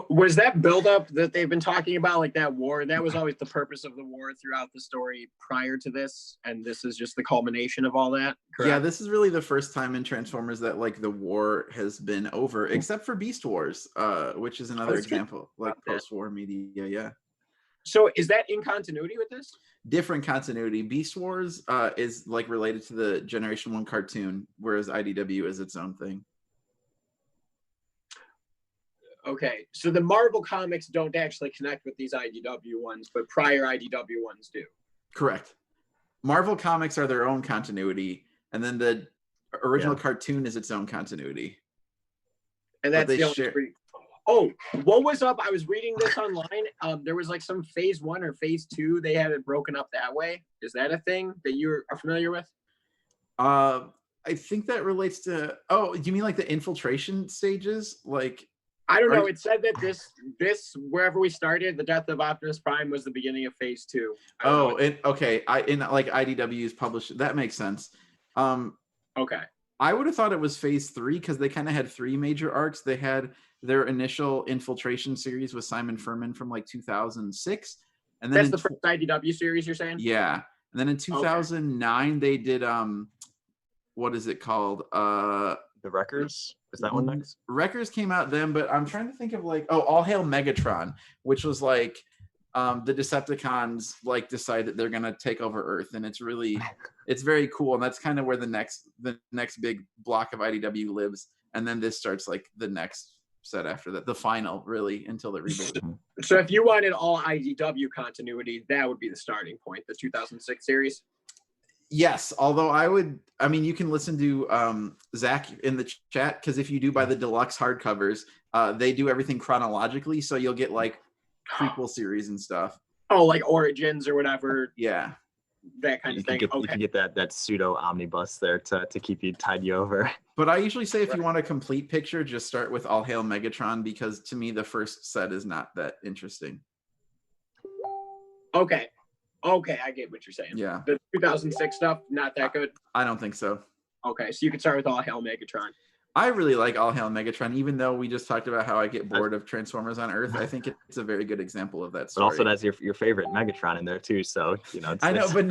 was that buildup that they've been talking about, like that war, that was always the purpose of the war throughout the story prior to this, and this is just the culmination of all that, correct? Yeah, this is really the first time in Transformers that like the war has been over, except for Beast Wars, which is another example, like post-war media. Yeah. So is that in continuity with this? Different continuity. Beast Wars is like related to the Generation 1 cartoon, whereas IDW is its own thing. Okay, so the Marvel comics don't actually connect with these IDW ones, but prior IDW ones do. Correct. Marvel comics are their own continuity, and then the original cartoon is its own continuity. And that's the only what was up? I was reading this online. There was like some phase 1 or phase 2. They had it broken up that way. Is that a thing that you are familiar with? I think that relates to. Oh, you mean like the infiltration stages? Like, I don't know. It said that this wherever we started, the Death of Optimus Prime was the beginning of phase 2. Okay. In like IDW's published. That makes sense. Okay. I would have thought it was phase 3 because they kind of had 3 major arcs. They had their initial infiltration series with Simon Furman from like 2006, and then that's the first IDW series you're saying? Yeah, and then in 2009 they did what is it called? The Wreckers. Is that one next? Wreckers came out then, but I'm trying to think of like All Hail Megatron, which was like the Decepticons like decide that they're gonna take over Earth, and it's very cool, and that's kind of where the next big block of IDW lives, and then this starts like the next set after that, the final really until the reboot. So if you wanted all IDW continuity, that would be the starting point, the 2006 series. Yes, although you can listen to Zach in the chat, because if you do buy the deluxe hardcovers, they do everything chronologically, so you'll get like prequel series and stuff. Oh, like Origins or whatever. Yeah. That kind of thing. You can get that pseudo omnibus there to keep you tide you over. But I usually say if you want a complete picture, just start with All Hail Megatron, because to me the first set is not that interesting. Okay, I get what you're saying. Yeah. The 2006 stuff, not that good? I don't think so. Okay, so you can start with All Hail Megatron. I really like All Hail Megatron, even though we just talked about how I get bored of Transformers on Earth. I think it's a very good example of that story. But also, it has your favorite Megatron in there too. So I know, but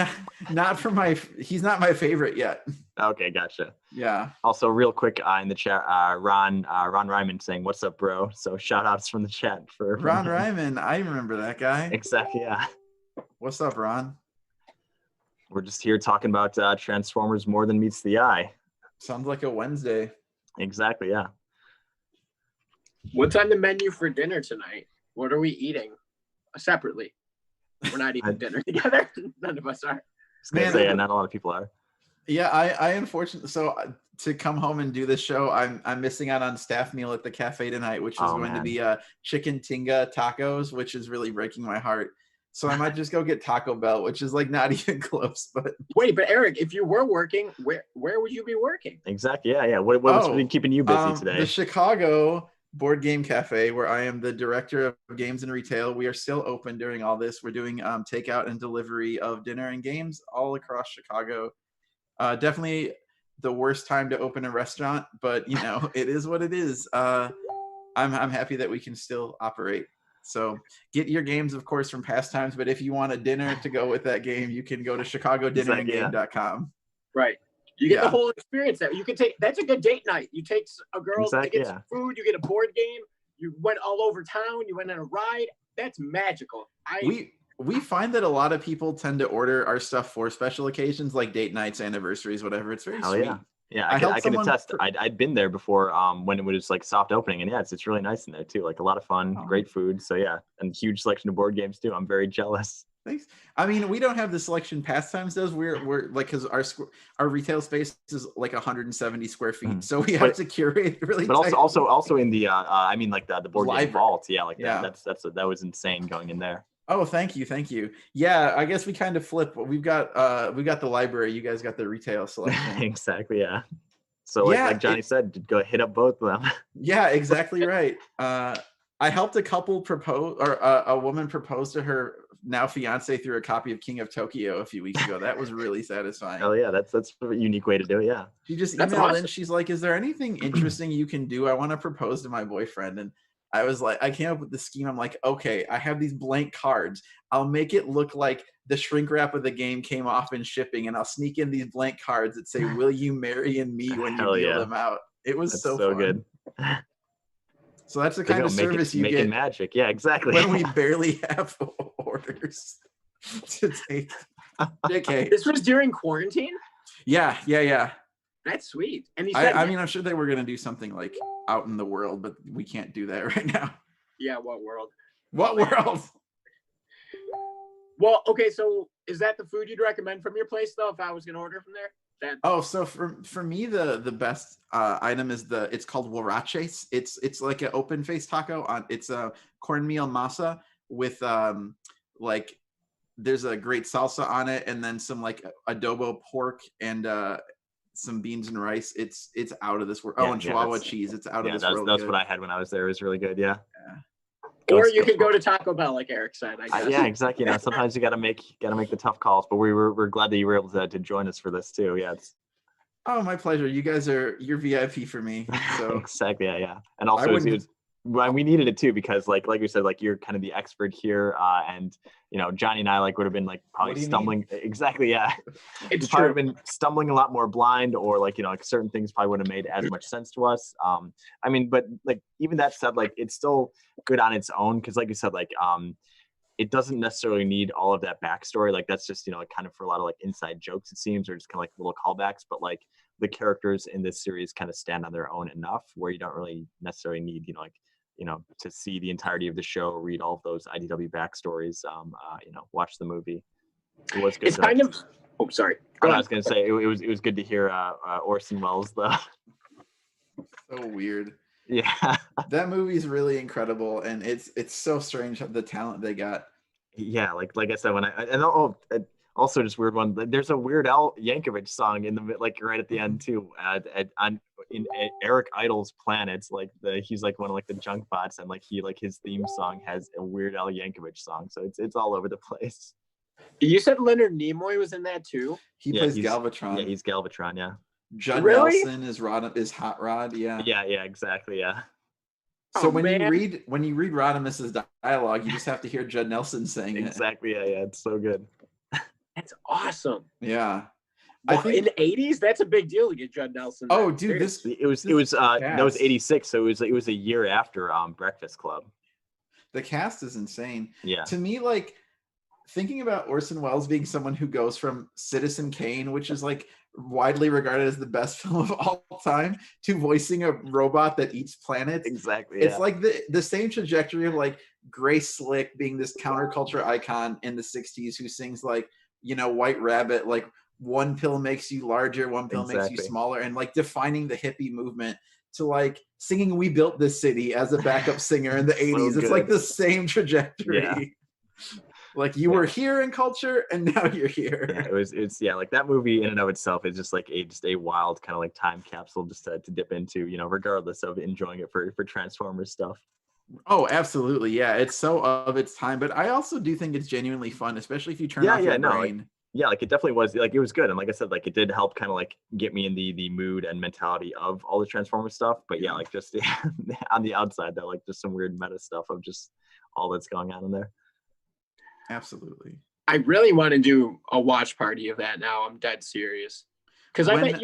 not for my. He's not my favorite yet. Okay, gotcha. Yeah. Also, real quick in the chat, Ron Ryman saying, "What's up, bro?" So shout outs from the chat for Ron Ryman. I remember that guy. Exactly. Yeah. What's up, Ron? We're just here talking about Transformers more than meets the eye. Sounds like a Wednesday. Exactly, yeah. What's on the menu for dinner tonight? What are we eating? Separately. We're not eating dinner together. None of us are. Not a lot of people are. Yeah, I unfortunately, so to come home and do this show, I'm missing out on staff meal at the cafe tonight, which is going to be chicken tinga tacos, which is really breaking my heart. So I might just go get Taco Bell, which is like not even close. But wait, but Eric, if you were working, where would you be working? Exactly. Yeah. What's been keeping you busy today? The Chicago Board Game Cafe, where I am the director of games and retail. We are still open during all this. We're doing takeout and delivery of dinner and games all across Chicago. Definitely the worst time to open a restaurant, but it is what it is. I'm happy that we can still operate. So get your games, of course, from Pastimes. But if you want a dinner to go with that game, you can go to chicagodinnerandgame.com. Right. You get the whole experience there. You can take, that's a good date night. You take a girl to get some food, you get a board game, you went all over town, you went on a ride. That's magical. We find that a lot of people tend to order our stuff for special occasions like date nights, anniversaries, whatever. It's very sweet. Yeah, I can attest. I'd been there before when it was like soft opening, and it's really nice in there too. Like a lot of fun, great food. So yeah, and huge selection of board games too. I'm very jealous. Thanks. I mean, we don't have the selection Pastimes does. We're like, because our retail space is like 170 square feet, so we have to curate really. But also in the I mean, like the board game vault. Yeah, like that was insane going in there. Oh, thank you. Yeah, I guess we kind of flip. We've got the library. You guys got the retail selection. Exactly. Yeah. So like Johnny said, go hit up both of them. Yeah, exactly right. I helped a couple propose, or a woman propose to her now fiance through a copy of King of Tokyo a few weeks ago. That was really satisfying. Oh yeah, that's a unique way to do it. Yeah. She just emailed in. She's like, "Is there anything interesting you can do? I want to propose to my boyfriend." And I was like, I came up with the scheme. I'm like, okay, I have these blank cards. I'll make it look like the shrink wrap of the game came off in shipping, and I'll sneak in these blank cards that say, "Will you marry and me?" when you deal them out. It was so fun. Good. So that's the kind of service you get. Magic. Yeah, exactly. When we barely have orders to take. JK. This was during quarantine? Yeah. That's sweet. And he said, I mean, I'm sure they were going to do something like out in the world, but we can't do that right now. Yeah, what world? What world? Well, okay, so is that the food you'd recommend from your place, though, if I was going to order from there? So for me, the best item is it's called huaraches. It's like an open faced taco. It's a cornmeal masa with like there's a great salsa on it, and then some like adobo pork and some beans and rice. It's out of this world. And Chihuahua cheese. It's out of this world. That's what I had when I was there. It was really good. Yeah. Or you could go to Taco Bell, like Eric said. I guess. Yeah, exactly. Sometimes you gotta make the tough calls. But we're glad that you were able to join us for this too. Yeah. Oh, my pleasure. You guys you're VIP for me. So exactly. Yeah. And also we needed it too, because like you said, like you're kind of the expert here, and Johnny and I would have been like probably stumbling. Exactly. Yeah. It's true. Probably been stumbling a lot more blind, or like certain things probably wouldn't have made as much sense to us. I mean, but like even that said, like it's still good on its own, because like you said, like it doesn't necessarily need all of that backstory. Like that's just kind of for a lot of like inside jokes, it seems, or just kind of like little callbacks. But like the characters in this series kind of stand on their own enough where you don't really necessarily need to see the entirety of the show, read all of those IDW backstories, watch the movie. It was good. It's kind of. Oh, sorry. I was going to say it was good to hear Orson Welles though. So weird. Yeah. That movie is really incredible, and it's so strange the talent they got. Yeah, like I said, also just weird one. There's a Weird Al Yankovic song in the right at the end too. In Eric Idle's Planets, he's like one of the junk bots, and his theme song has a Weird Al Yankovic song, so it's all over the place. You said Leonard Nimoy was in that too. He plays Galvatron. Yeah, he's Galvatron. Yeah. Judd Nelson is Hot Rod. Yeah. Yeah, exactly. Yeah. So when you read Rodimus's dialogue, you just have to hear Judd Nelson saying it. Exactly. Yeah, it's so good. That's awesome. Yeah. Well, in the 80s, that's a big deal to get Judd Nelson. Oh, dude, it was that was 86, so it was a year after Breakfast Club. The cast is insane. Yeah. To me, like, thinking about Orson Welles being someone who goes from Citizen Kane, which is like widely regarded as the best film of all time, to voicing a robot that eats planets. Exactly. It's like the same trajectory of like Grace Slick being this counterculture icon in the 60s who sings like, White Rabbit, like one pill makes you larger, one pill makes you smaller, and like defining the hippie movement to like singing We Built This City as a backup singer in the 80s. It's like the same trajectory. Yeah. Like you were here in culture and now you're here. Yeah, it's like that movie in and of itself is just like a wild kind of like time capsule just to dip into, regardless of enjoying it for Transformers stuff. Oh, absolutely. Yeah. It's so of its time, but I also do think it's genuinely fun, especially if you turn off your brain. Like it definitely was, like it was good, and like I said, like it did help kind of like get me in the mood and mentality of all the Transformers stuff. But yeah, like just on the outside, though, like just some weird meta stuff of just all that's going on in there. Absolutely. I really want to do a watch party of that now. I'm dead serious. Because I bet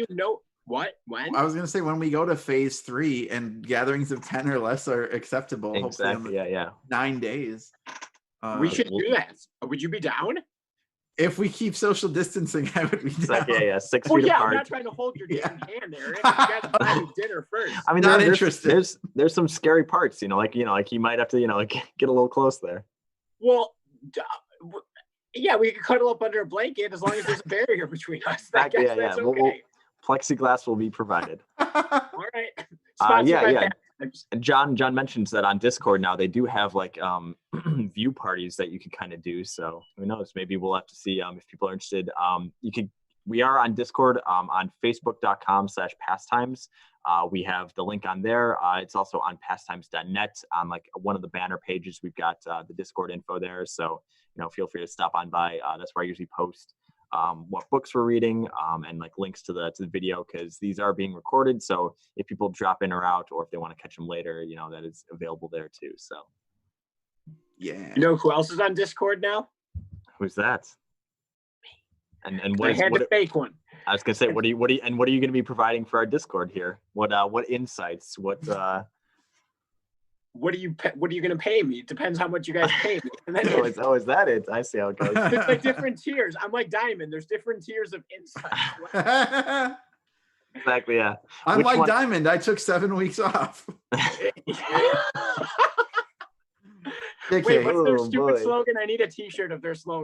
what? When? I was going to say when we go to phase 3 and gatherings of 10 or less are acceptable. Exactly. Yeah. 9 days. We should do that. Would you be down? If we keep social distancing, I would be down. Like, 6 feet apart. I'm not trying to hold your damn hand, Eric. You got to buy me dinner first. I mean, not interested. There's some scary parts, like you might have to, get a little close there. Well, yeah, we could cuddle up under a blanket as long as there's a barrier between us. That's okay. Plexiglass will be provided. All right. And John mentions that on Discord now they do have like view parties that you can kind of do. So who knows? Maybe we'll have to see if people are interested. We are on Discord on Facebook.com/pastimes. We have the link on there. It's also on pastimes.net on like one of the banner pages. We've got the Discord info there. So feel free to stop on by. That's where I usually post what books we're reading and like links to the video, because these are being recorded. So if people drop in or out, or if they want to catch them later, that is available there too. So yeah. You know who else is on Discord now? Who's that? And I had to fake one. I was gonna say, what are you going to be providing for our Discord here? What insights? What are you going to pay me? It depends how much you guys pay me. And then is that it? I see how it goes. There's like different tiers. I'm like Diamond. There's different tiers of insight. Exactly. Yeah. I'm like Diamond. I took 7 weeks off. Wait, what's their stupid slogan? I need a T-shirt of their slogan.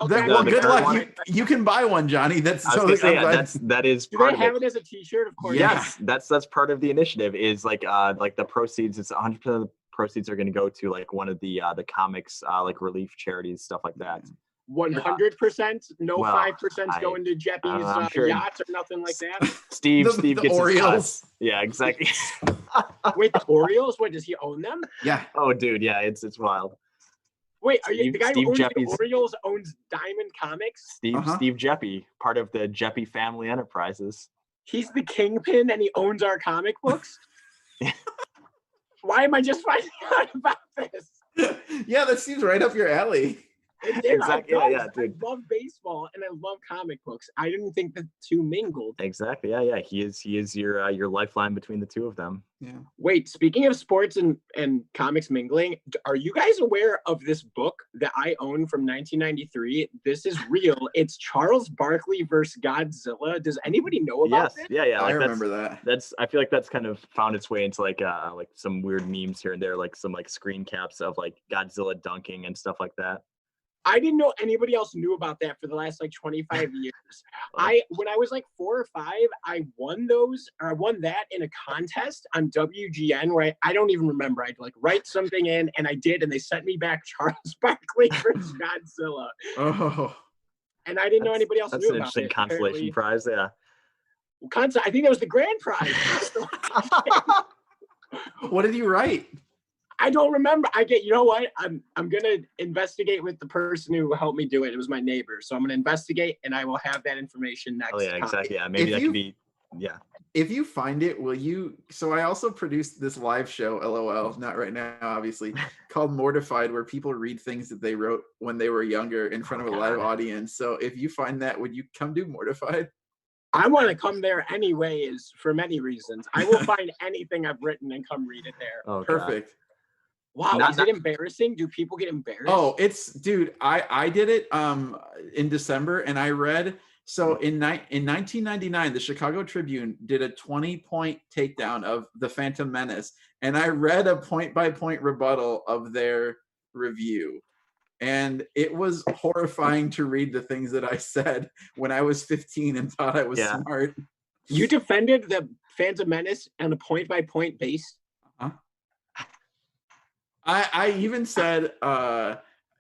Good luck. You can buy one, Johnny. That is. Do they have it as a T-shirt? Of course. Yes, that's part of the initiative. Is like the proceeds. It's 100% of the proceeds are going to go to like one of the comics like relief charities, stuff like that. 100%. No 5% going to Jeppy's yachts or nothing like that. Steve gets Orioles. Yeah, exactly. Wait, the Orioles? What, does he own them? Yeah. Oh, dude, yeah, it's wild. Wait, the guy who owns the Orioles owns Diamond Comics? Steve Jeppy, part of the Jeppy family enterprises. He's the kingpin and he owns our comic books? Why am I just finding out about this? Yeah, that seems right up your alley. Exactly. Yeah, dude. I love baseball and I love comic books. I didn't think the two mingled. Exactly. Yeah. He is your lifeline between the two of them. Yeah. Wait, speaking of sports and comics mingling, are you guys aware of this book that I own from 1993? This is real. It's Charles Barkley versus Godzilla. Does anybody know about this? Yeah. I remember that. I feel like that's kind of found its way into like some weird memes here and there, like some like screen caps of like Godzilla dunking and stuff like that. I didn't know anybody else knew about that for the last like 25 years. When I was like 4 or 5, I won that in a contest on WGN where I don't even remember. I'd like write something in and I did, and they sent me back Charles Barkley versus Godzilla. Oh. And I didn't know anybody else knew about it. That's an interesting consolation prize, yeah. I think that was the grand prize. What did you write? I don't remember. You know what? I'm gonna investigate with the person who helped me do it. It was my neighbor, so I'm gonna investigate, and I will have that information next. Oh yeah, exactly. Yeah, maybe that could be Yeah. If you find it, will you? So I also produced this live show, LOL, not right now, obviously, called Mortified, where people read things that they wrote when they were younger in front of a live audience. So if you find that, would you come do Mortified? I want to come there anyways for many reasons. I will find anything I've written and come read it there. Oh, perfect. Wow, is it embarrassing? Do people get embarrassed? Oh, dude, I did it in December, and I read. So in 1999, the Chicago Tribune did a 20-point takedown of The Phantom Menace, and I read a point-by-point rebuttal of their review. And it was horrifying to read the things that I said when I was 15 and thought I was smart. You defended the Phantom Menace on a point-by-point base? I even said,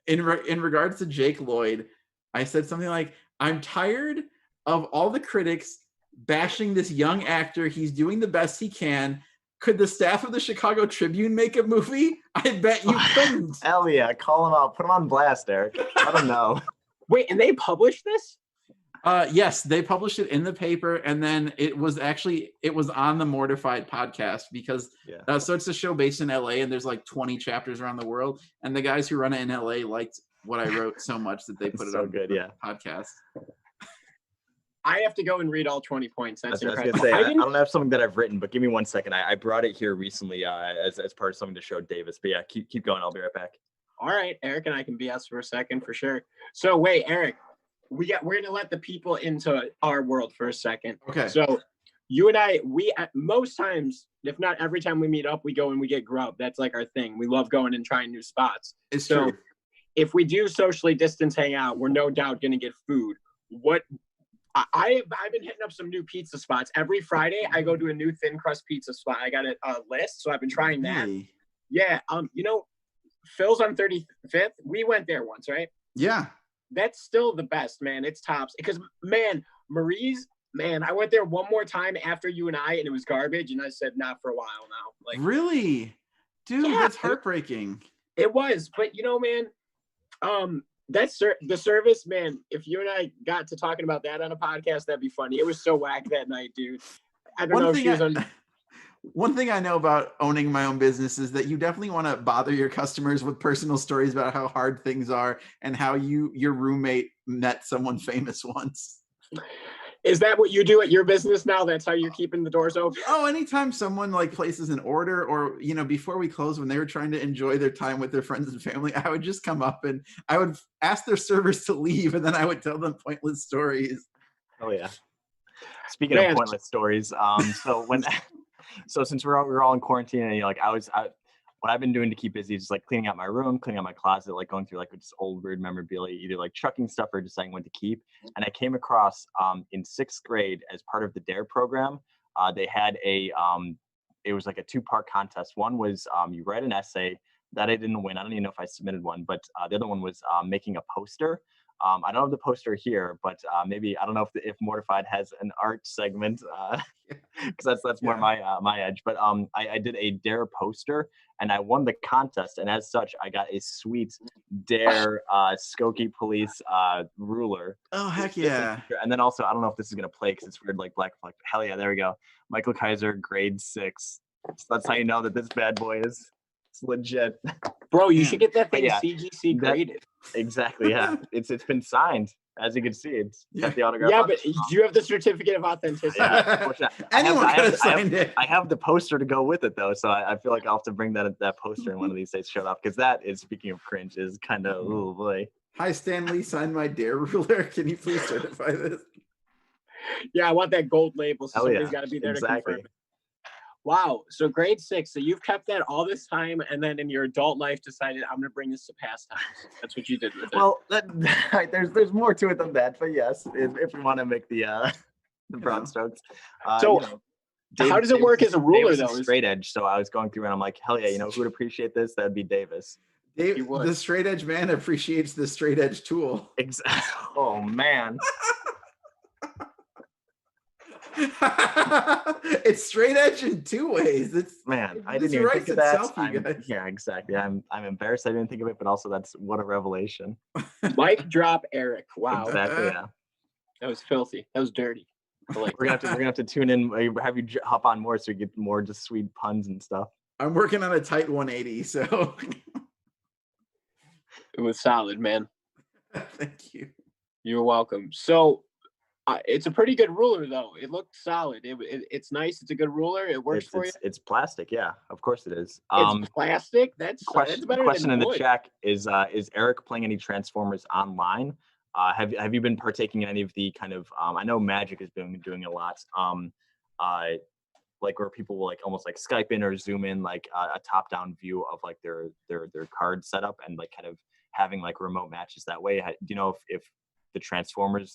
in regards to Jake Lloyd, I said something like, I'm tired of all the critics bashing this young actor. He's doing the best he can. Could the staff of the Chicago Tribune make a movie? I bet you couldn't. Hell yeah. Call him out. Put him on blast, Eric. Let him know. Wait, and they published this? Yes, they published it in the paper, and then it was on the Mortified podcast because so it's a show based in LA, and there's like 20 chapters around the world, and the guys who run it in LA liked what I wrote so much that they put it on the podcast. I have to go and read all 20 points. That's incredible. I don't have something that I've written, but give me 1 second. I brought it here recently as part of something to show Davis. But yeah, keep going. I'll be right back. All right, Eric and I can BS for a second for sure. So wait, Eric, we're gonna let the people into our world for a second. Okay. So you and I, most times, if not every time we meet up, we go and we get grub. That's like our thing. We love going and trying new spots. It's true. If we do socially distance hang out, we're no doubt gonna get food. I've been hitting up some new pizza spots. Every Friday, I go to a new thin crust pizza spot. I got a list, so I've been trying that. Hey. Yeah, Phil's on 35th. We went there once, right? Yeah. That's still the best, man. It's tops. Because, man, Marie's, I went there one more time after you and I, and it was garbage, and I said, not for a while now. Like, really? Dude, that's heartbreaking. It was. But, man, that's the service, man. If you and I got to talking about that on a podcast, that'd be funny. It was so whack that night, dude. I don't know if she was on. One thing I know about owning my own business is that you definitely want to bother your customers with personal stories about how hard things are and how your roommate met someone famous once. Is that what you do at your business now? That's how you're keeping the doors open? Oh, anytime someone like places an order or, before we close, when they were trying to enjoy their time with their friends and family, I would just come up and I would ask their servers to leave, and then I would tell them pointless stories. Oh, yeah. Speaking of pointless stories, so since we're all in quarantine, and what I've been doing to keep busy is just like cleaning out my room, cleaning out my closet, like going through like just old weird memorabilia, either like chucking stuff or deciding when to keep. And I came across in 6th grade as part of the DARE program, they had it was like a 2-part contest. One was you write an essay that I didn't win. I don't even know if I submitted one, but the other one was making a poster. I don't have the poster here, but maybe I don't know if Mortified has an art segment because that's more my edge. But I did a DARE poster and I won the contest, and as such, I got a sweet DARE Skokie Police ruler. Oh heck yeah! And then also, I don't know if this is gonna play because it's weird, like black. Like hell yeah, there we go. Michael Kaiser, grade 6. So that's how you know that this bad boy is. It's legit. Bro, you should get that thing CGC graded. Exactly, yeah. It's been signed. As you can see, it's got the autograph. Yeah, but do you have the certificate of authenticity? Yeah, anyone could have signed it. I have the poster to go with it, though, so I feel like I'll have to bring that poster in one of these days to show it off, because that is, speaking of cringe, is kind of, oh boy. Hi, Stan Lee, sign my DARE ruler. Can you please certify this? Yeah, I want that gold label, so somebody's got to be there to confirm it. Wow. So grade 6. So you've kept that all this time, and then in your adult life decided, I'm going to bring this to pastimes. That's what you did with it. Well, there's more to it than that, but yes, if we want to make the broad strokes. So how does it work as a ruler, though? Straight edge. So I was going through and I'm like, hell yeah, who would appreciate this? That'd be Davis. The straight edge man appreciates the straight edge tool. Exactly. Oh man. It's straight edge in 2 ways. I didn't even think of that. Yeah, exactly. I'm embarrassed I didn't think of it, but also what a revelation. Mic drop Eric. Wow. Exactly, yeah. That was filthy. That was dirty. Like, we're gonna have to tune in, have you hop on more so you get more just sweet puns and stuff. I'm working on a tight 180, so it was solid, man. Thank you. You're welcome. So it's a pretty good ruler, though. It looked solid. It's nice. It's a good ruler. It works for you. It's plastic, yeah. Of course it is. It's plastic. That's better question than in wood. the chat is Eric playing any Transformers online? Have you been partaking in any of the kind of I know Magic has been doing a lot. Like where people will like almost like Skype in or Zoom in like a top-down view of like their card setup and like kind of having like remote matches that way. Do you know if the Transformers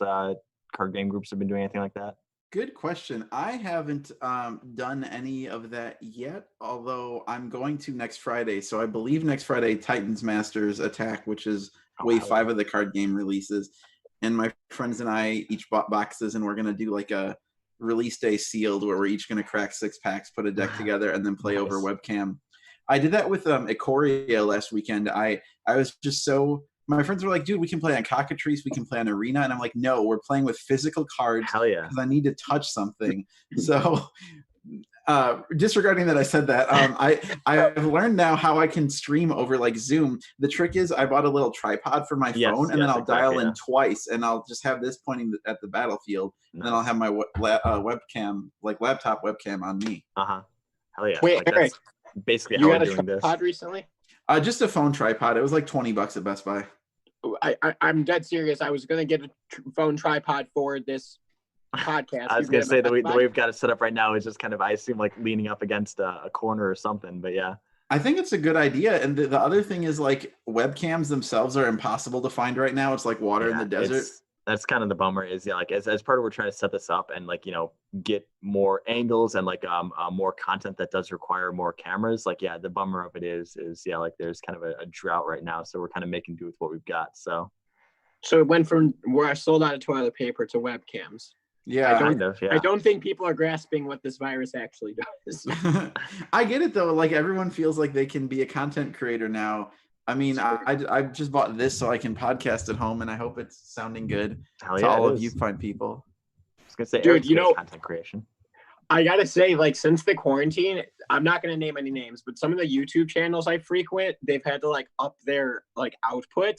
card game groups have been doing anything like that? Good question. I haven't done any of that yet, although I'm going to next Friday. So I believe next Friday, Titans Masters Attack, which is wave 5 of the card game releases. And my friends and I each bought boxes, and we're going to do like a release day sealed where we're each going to crack 6 packs, put a deck together, and then play over webcam. I did that with Ikoria last weekend. I was just so... My friends were like, dude, we can play on Cockatrice, we can play on Arena. And I'm like, no, we're playing with physical cards. Hell yeah. Because I need to touch something. So disregarding that I said that, I've learned now how I can stream over like Zoom. The trick is I bought a little tripod for my phone, and then I'll dial in twice, and I'll just have this pointing at the battlefield. And then I'll have my webcam, like laptop webcam on me. Hell yeah. Wait, like, Eric, that's basically you how got we're a doing this. tripod recently? Just a phone tripod. It was like $20 at Best Buy. I'm dead serious. I was going to get a phone tripod for this podcast. I was going to say the way we've got it set up right now is just kind of, I assume, like leaning up against a corner or something, but yeah. I think it's a good idea. And the other thing is like webcams themselves are impossible to find right now. It's like water in the desert. That's kind of the bummer is, like as part of we're trying to set this up and like, get more angles and like more content that does require more cameras. Like, yeah, the bummer of it is like there's kind of a drought right now. So we're kind of making do with what we've got. So it went from where I sold out of toilet paper to webcams. Yeah, I don't think people are grasping what this virus actually does. I get it though. Like everyone feels like they can be a content creator now. I mean, I just bought this so I can podcast at home, and I hope it's sounding good to all of you fine people. I was gonna say, dude, content creation. I gotta say, like since the quarantine, I'm not gonna name any names, but some of the YouTube channels I frequent, they've had to like up their like output,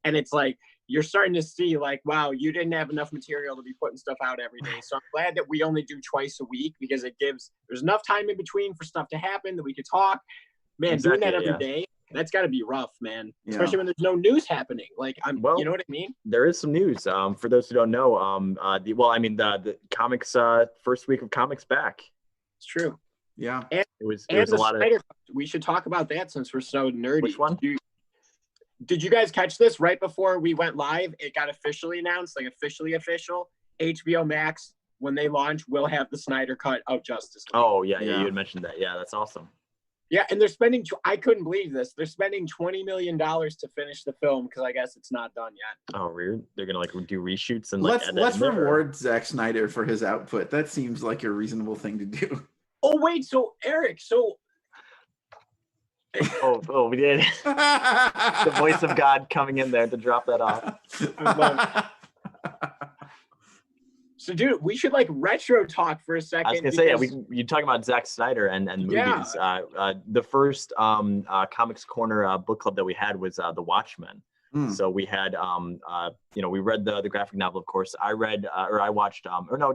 and it's like you're starting to see like, wow, you didn't have enough material to be putting stuff out every day. So I'm glad that we only do twice a week because there's enough time in between for stuff to happen that we could talk. Man, doing that every day. That's got to be rough, man. Yeah. Especially when there's no news happening. Like, you know what I mean? There is some news. For those who don't know, the comics first week of comics back. It's true. Yeah, it was a lot of. We should talk about that since we're so nerdy. Which one? Did you guys catch this right before we went live? It got officially announced, like officially official. HBO Max, when they launch, will have the Snyder Cut of Justice League. Oh yeah, you had mentioned that. Yeah, that's awesome. Yeah, and they're spending, I couldn't believe this. They're spending $20 million to finish the film because I guess it's not done yet. Oh, weird. They're going to like do reshoots and let's reward Zack Snyder for his output. That seems like a reasonable thing to do. Oh, wait. So, Eric, we did. The voice of God coming in there to drop that off. So, dude, we should like retro talk for a second. I was gonna say, you talking about Zack Snyder and movies. Yeah. The first Comics Corner book club that we had was the Watchman. So we had, we read the graphic novel, of course. I watched,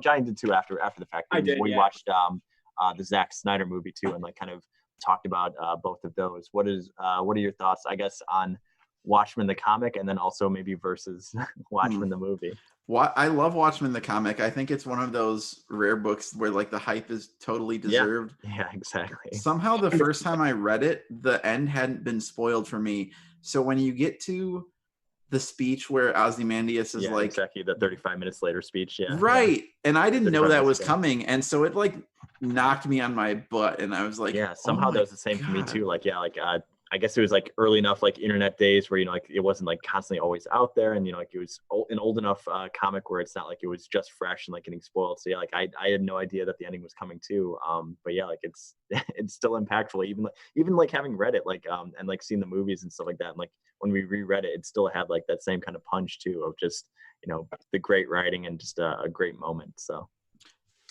Johnny did too after the fact. We watched the Zack Snyder movie too, and like kind of talked about both of those. What are your thoughts, I guess, on Watchmen the comic, and then also maybe versus Watchmen the movie? I love Watchmen the comic. I think it's one of those rare books where like the hype is totally deserved. Yeah, exactly. Somehow the first time I read it, the end hadn't been spoiled for me. So when you get to the speech where Ozymandias is like exactly the 35 minutes later speech, right. Yeah. And I didn't know that was coming, and so it like knocked me on my butt, and I was like, somehow that was the same for me too. Like I guess it was like early enough, like internet days where, like it wasn't like constantly always out there. And, like it was an old enough comic where it's not like it was just fresh and like getting spoiled. So yeah, like I had no idea that the ending was coming too. But yeah, like it's still impactful. Even like having read it, like, and like seen the movies and stuff like that. And like when we reread it, it still had like that same kind of punch too of just, the great writing and just a great moment. So.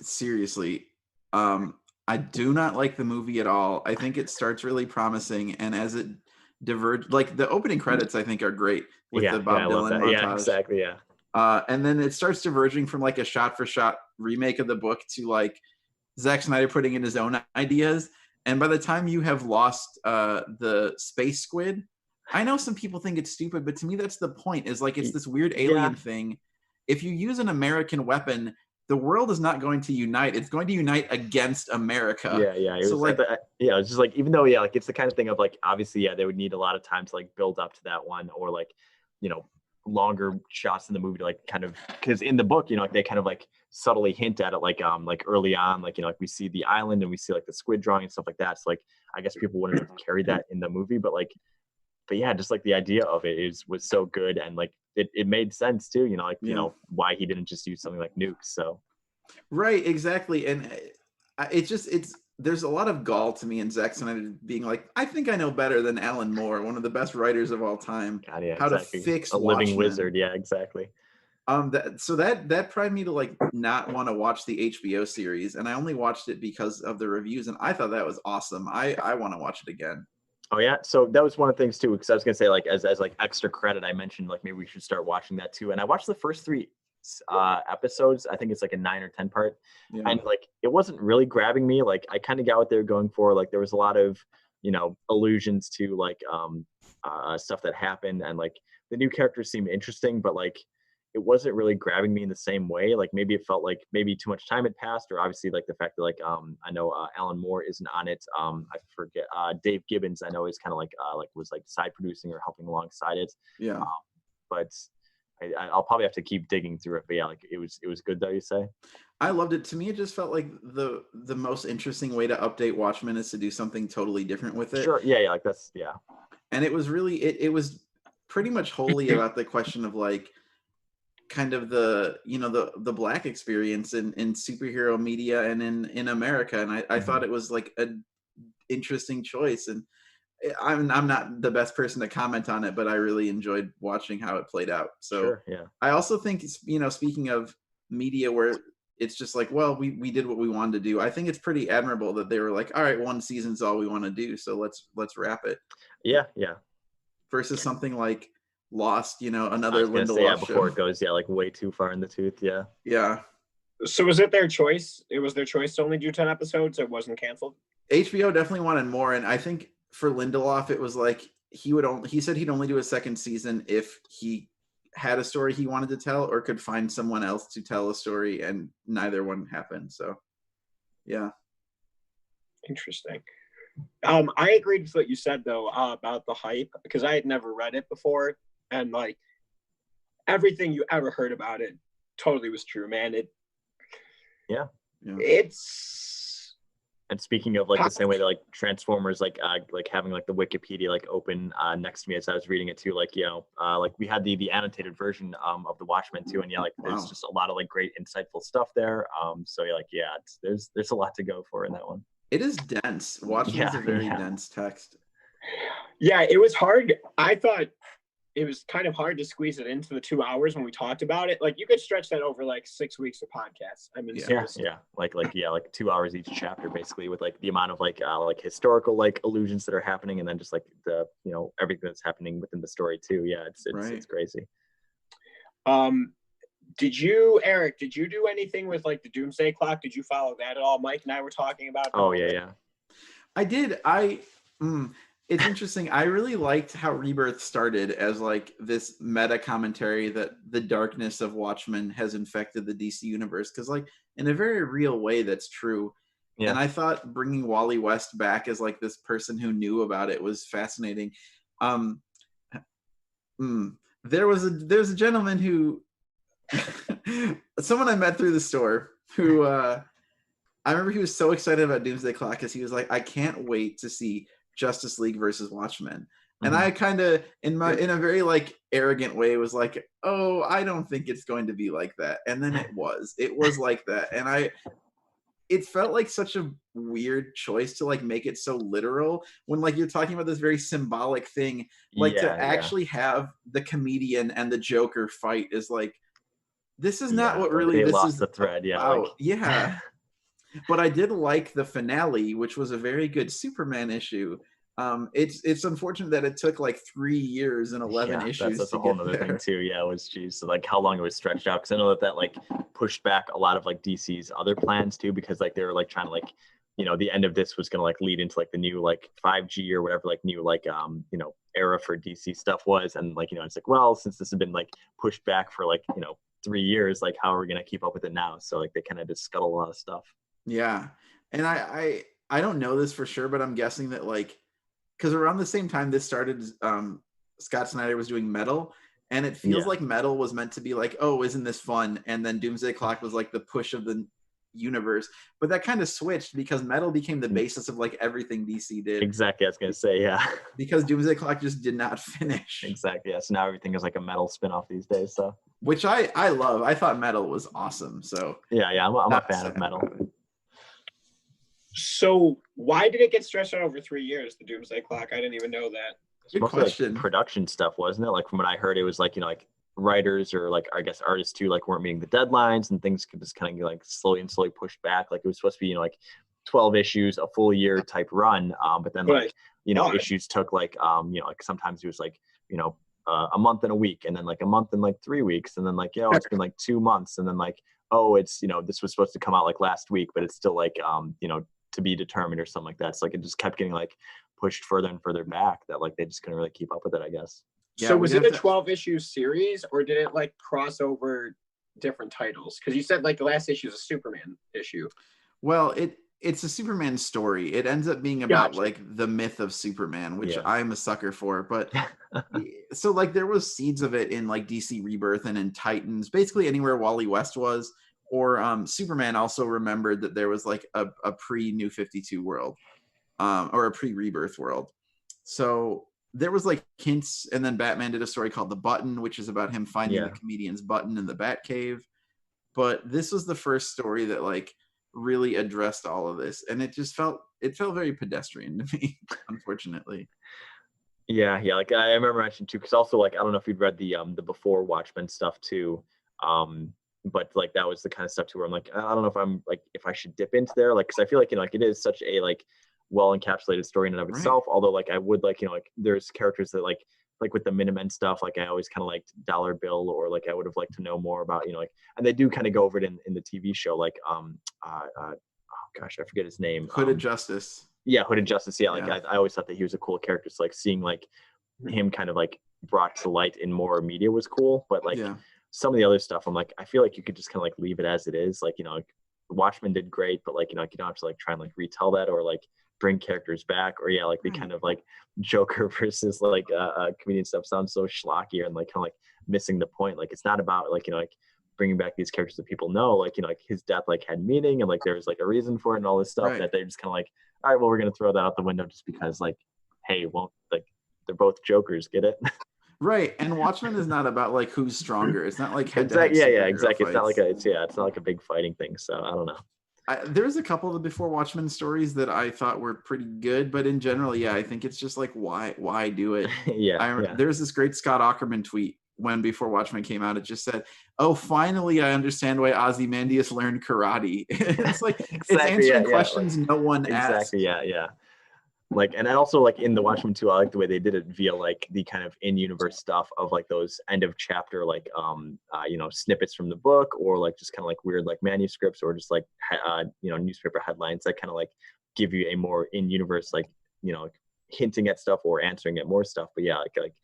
seriously, I do not like the movie at all. I think it starts really promising, and as it diverged, like the opening credits, I think are great with the Bob Dylan montage. Yeah, exactly. Yeah. And then it starts diverging from like a shot-for-shot remake of the book to like Zack Snyder putting in his own ideas. And by the time you have lost the space squid, I know some people think it's stupid, but to me that's the point. Is like it's this weird alien thing. If you use an American weapon, the world is not going to unite. It's going to unite against America. Yeah. It so was like, it's just like, even though, like, it's the kind of thing of like, obviously, they would need a lot of time to like build up to that one, or like, longer shots in the movie to like kind of, because in the book, like they kind of like subtly hint at it, like early on, like, like we see the island and we see like the squid drawing and stuff like that. So like, I guess people wouldn't have carried that in the movie, but yeah, just like the idea of it was so good, and like it made sense too, why he didn't just use something like nukes. So right, exactly. And there's a lot of gall to me in Zack Snyder being like, I think I know better than Alan Moore, one of the best writers of all time, how to fix a living Watchmen. wizard. Yeah, exactly. That primed me to like not want to watch the HBO series, and I only watched it because of the reviews, and I thought that was awesome. I want to watch it again. Oh yeah, so that was one of the things too, because I was gonna say, like, as like extra credit, I mentioned like maybe we should start watching that too. And I watched the first 3 episodes. I think it's like a 9 or 10 part, and like it wasn't really grabbing me. Like I kind of got what they were going for. Like there was a lot of allusions to like stuff that happened, and like the new characters seemed interesting, but like it wasn't really grabbing me in the same way. Like maybe it felt like maybe too much time had passed, or obviously like the fact that like I know Alan Moore isn't on it. I forget Dave Gibbons, I know, is kind of like was like side producing or helping alongside it. Yeah. But I'll probably have to keep digging through it. But yeah, like it was good though, you say? I loved it. To me, it just felt like the most interesting way to update Watchmen is to do something totally different with it. Sure. Yeah. Like that's And it was really it was pretty much wholly about the question of like kind of the the Black experience in superhero media and in America. And I thought it was like an interesting choice. And I'm not the best person to comment on it, but I really enjoyed watching how it played out. So sure, yeah. I also think, speaking of media where it's just like, well, we did what we wanted to do, I think it's pretty admirable that they were like, all right, 1 season's all we want to do, so let's wrap it. Yeah. Versus something like Lost, another Lindelof say, before show. It goes like way too far in the tooth. Yeah. So was it their choice? It was their choice to only do 10 episodes. It wasn't canceled. HBO definitely wanted more, and I think for Lindelof it was like he said he'd only do a 2nd season if he had a story he wanted to tell or could find someone else to tell a story, and neither one happened. So yeah. Interesting. I agreed with what you said though about the hype, because I had never read it before, and like everything you ever heard about it totally was true, man. It's And speaking of like the same way that like Transformers, like having like the Wikipedia like open next to me as I was reading it too, like like we had the annotated version of the Watchmen too, and there's just a lot of like great insightful stuff there. So there's a lot to go for in that one. It is dense. Watchmen is a very dense text. Yeah, it was hard. I thought it was kind of hard to squeeze it into the 2 hours when we talked about it. Like you could stretch that over like 6 weeks of podcasts. I mean, like 2 hours each chapter, basically, with like the amount of like historical like allusions that are happening, and then just like the everything that's happening within the story too. Yeah, it's crazy. Eric, did you do anything with like the Doomsday Clock? Did you follow that at all? Mike and I were talking about. Oh yeah. I did. It's interesting. I really liked how Rebirth started as like this meta commentary that the darkness of Watchmen has infected the DC universe, because like in a very real way that's true. Yeah. And I thought bringing Wally West back as like this person who knew about it was fascinating. There was a gentleman who someone I met through the store who I remember he was so excited about Doomsday Clock because he was like, I can't wait to see Justice League versus Watchmen. And I kind of in a very like arrogant way was like, oh, I don't think it's going to be like that. And then it was like that. And it felt like such a weird choice to like make it so literal when like you're talking about this very symbolic thing, like to actually have the comedian and the Joker fight is like this is not what really this lost is the thread. Yeah, about. Yeah. But I did like the finale, which was a very good Superman issue. It's unfortunate that it took like 3 years and 11 issues. That's a whole other thing too. Yeah, it was so like how long it was stretched out, because I know that like pushed back a lot of like DC's other plans too, because like they were like trying to like, you know, the end of this was going to like lead into like the new like 5G or whatever like new like you know, era for DC stuff was, and like, you know, it's like, well, since this has been like pushed back for like, you know, 3 years, like how are we going to keep up with it now? So like they kind of just scuttle a lot of stuff. Yeah, and I don't know this for sure, but I'm guessing that like, because around the same time this started, Scott Snyder was doing Metal, and it feels like Metal was meant to be like, oh, isn't this fun? And then Doomsday Clock was like the push of the universe, but that kind of switched because Metal became the basis of like everything DC did. Exactly, I was gonna say, yeah. Because Doomsday Clock just did not finish. Exactly, yeah. So now everything is like a Metal spinoff these days. So which I love. I thought Metal was awesome. So yeah, I'm a fan of Metal. So why did it get stretched out over 3 years, the Doomsday Clock? I didn't even know that. Good question. Like production stuff, wasn't it? Like from what I heard, it was like, you know, like writers or like I guess artists too, like weren't meeting the deadlines and things could just kind of like slowly pushed back. Like it was supposed to be, you know, like 12 issues, a full year type run. But then like, you know, issues took like, you know, like sometimes it was like, you know, a month and a week, and then like a month and like 3 weeks, and then like, you know, it's been like 2 months, and then like, oh, it's, you know, this was supposed to come out like last week, but it's still like, you know, to be determined or something like that. So like it just kept getting like pushed further and further back, that like they just couldn't really keep up with it, I guess. Yeah, so was it a 12 issue series, or did it like cross over different titles? Because you said like the last issue is a Superman issue. Well, it's a Superman story. It ends up being about like the myth of Superman, which I'm a sucker for. But so like there was seeds of it in like DC Rebirth and in Titans, basically anywhere Wally West was. Or Superman also remembered that there was like a pre-New 52 world, or a pre-Rebirth world. So there was like hints, and then Batman did a story called The Button, which is about him finding the comedian's button in the Batcave. But this was the first story that like really addressed all of this, and it felt very pedestrian to me, unfortunately. Yeah, like I remember mentioning too, because also like I don't know if you'd read the before Watchmen stuff too. But like that was the kind of stuff too where I'm like, I don't know if I'm like if I should dip into there, like because I feel like, you know, like it is such a like well encapsulated story in and of itself. Although like I would like, you know, like there's characters that like with the Minutemen stuff, like I always kind of liked Dollar Bill, or like I would have liked to know more about, you know, like, and they do kind of go over it in the TV show, like oh gosh, I forget his name. Hooded Justice. Yeah, Hooded Justice. Yeah, like I always thought that he was a cool character. So like seeing like him kind of like brought to light in more media was cool, but like some of the other stuff, I'm like, I feel like you could just kind of like leave it as it is. Like, you know, like Watchmen did great, but like, you know, like you don't have to like try and like retell that or like bring characters back, or like the kind of like Joker versus like comedian stuff sounds so schlocky and like kind of like missing the point. Like it's not about like, you know, like bringing back these characters that people know, like, you know, like his death like had meaning and like there was like a reason for it and all this stuff that they're just kind of like, all right, well, we're gonna throw that out the window just because like, hey, well, like they're both Jokers, get it? Right, and Watchmen is not about like who's stronger. It's not like exactly. Exactly. It's not like it's not like a big fighting thing. So I don't know. There's a couple of the before Watchmen stories that I thought were pretty good, but in general, I think it's just like why do it? There's this great Scott Aukerman tweet when Before Watchmen came out. It just said, "Oh, finally, I understand why Ozymandias learned karate." It's like it's answering questions no one asked. Exactly. Yeah. Like, and also like in the Watchmen 2, I like the way they did it via like the kind of in-universe stuff of like those end of chapter, like, you know, snippets from the book, or like just kind of like weird, like manuscripts, or just like, you know, newspaper headlines that kind of like give you a more in-universe, like, you know, hinting at stuff or answering at more stuff. But like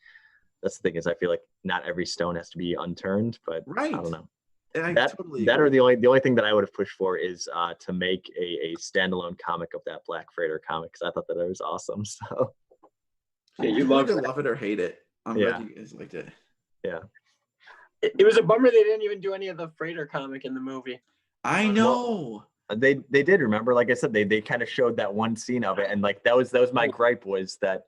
that's the thing is I feel like not every stone has to be unturned, but I don't know. That or the only thing that I would have pushed for is to make a standalone comic of that Black Freighter comic, because I thought that was awesome. So you love it or hate it. I'm glad you guys liked it. Yeah, it was a bummer they didn't even do any of the Freighter comic in the movie. I know. They did, remember, like I said, they kind of showed that one scene of it, and like that was my gripe was that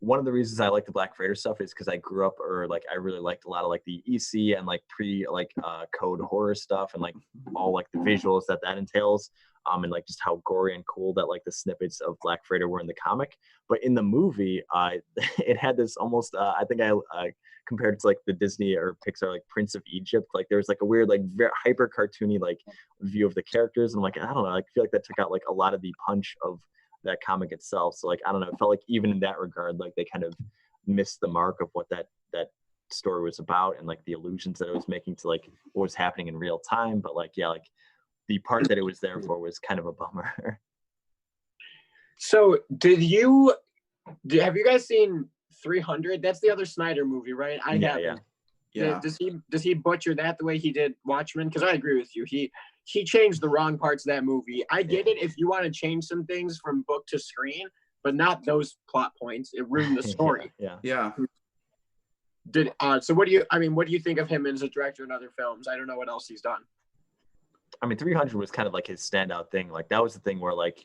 one of the reasons I like the Black Freighter stuff is because I grew up, or like I really liked a lot of like the EC and like code horror stuff, and like all like the visuals that entails, and like just how gory and cool that like the snippets of Black Freighter were in the comic. But in the movie, it had this almost I think I compared it to like the Disney or Pixar like Prince of Egypt. Like there was like a weird like very hyper cartoony like view of the characters, and I'm like, I don't know, I feel like that took out like a lot of the punch of that comic itself. So like I don't know, it felt like even in that regard, like they kind of missed the mark of what that story was about, and like the allusions that it was making to like what was happening in real time. But like yeah, like the part that it was there for was kind of a bummer. So have you guys seen 300? That's the other Snyder movie, right? Yeah. Does he butcher that the way he did Watchmen? Because I agree with you. He changed the wrong parts of that movie. I get it if you want to change some things from book to screen, but not those plot points. It ruined the story. Yeah. So what do you think of him as a director in other films? I don't know what else he's done. I mean, 300 was kind of like his standout thing. Like that was the thing where like,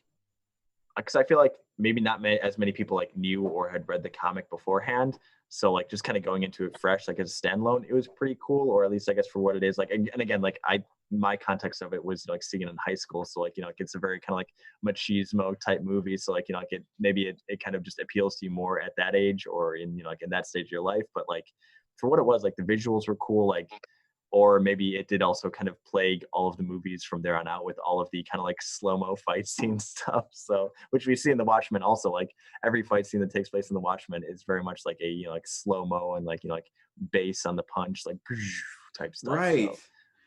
because I feel like maybe not as many people like knew or had read the comic beforehand. So like just kind of going into it fresh, like as a standalone, it was pretty cool, or at least I guess for what it is. Like, and again, like my context of it was like seeing it in high school. So like, like it's a very kind of like machismo type movie. So like, like it kind of just appeals to you more at that age, or in, like in that stage of your life. But like for what it was, like the visuals were cool, like, or maybe it did also kind of plague all of the movies from there on out with all of the kind of like slow-mo fight scene stuff. So, which we see in The Watchmen also, like every fight scene that takes place in The Watchmen is very much like a, like slow-mo and like, like bass on the punch, like type stuff. Right.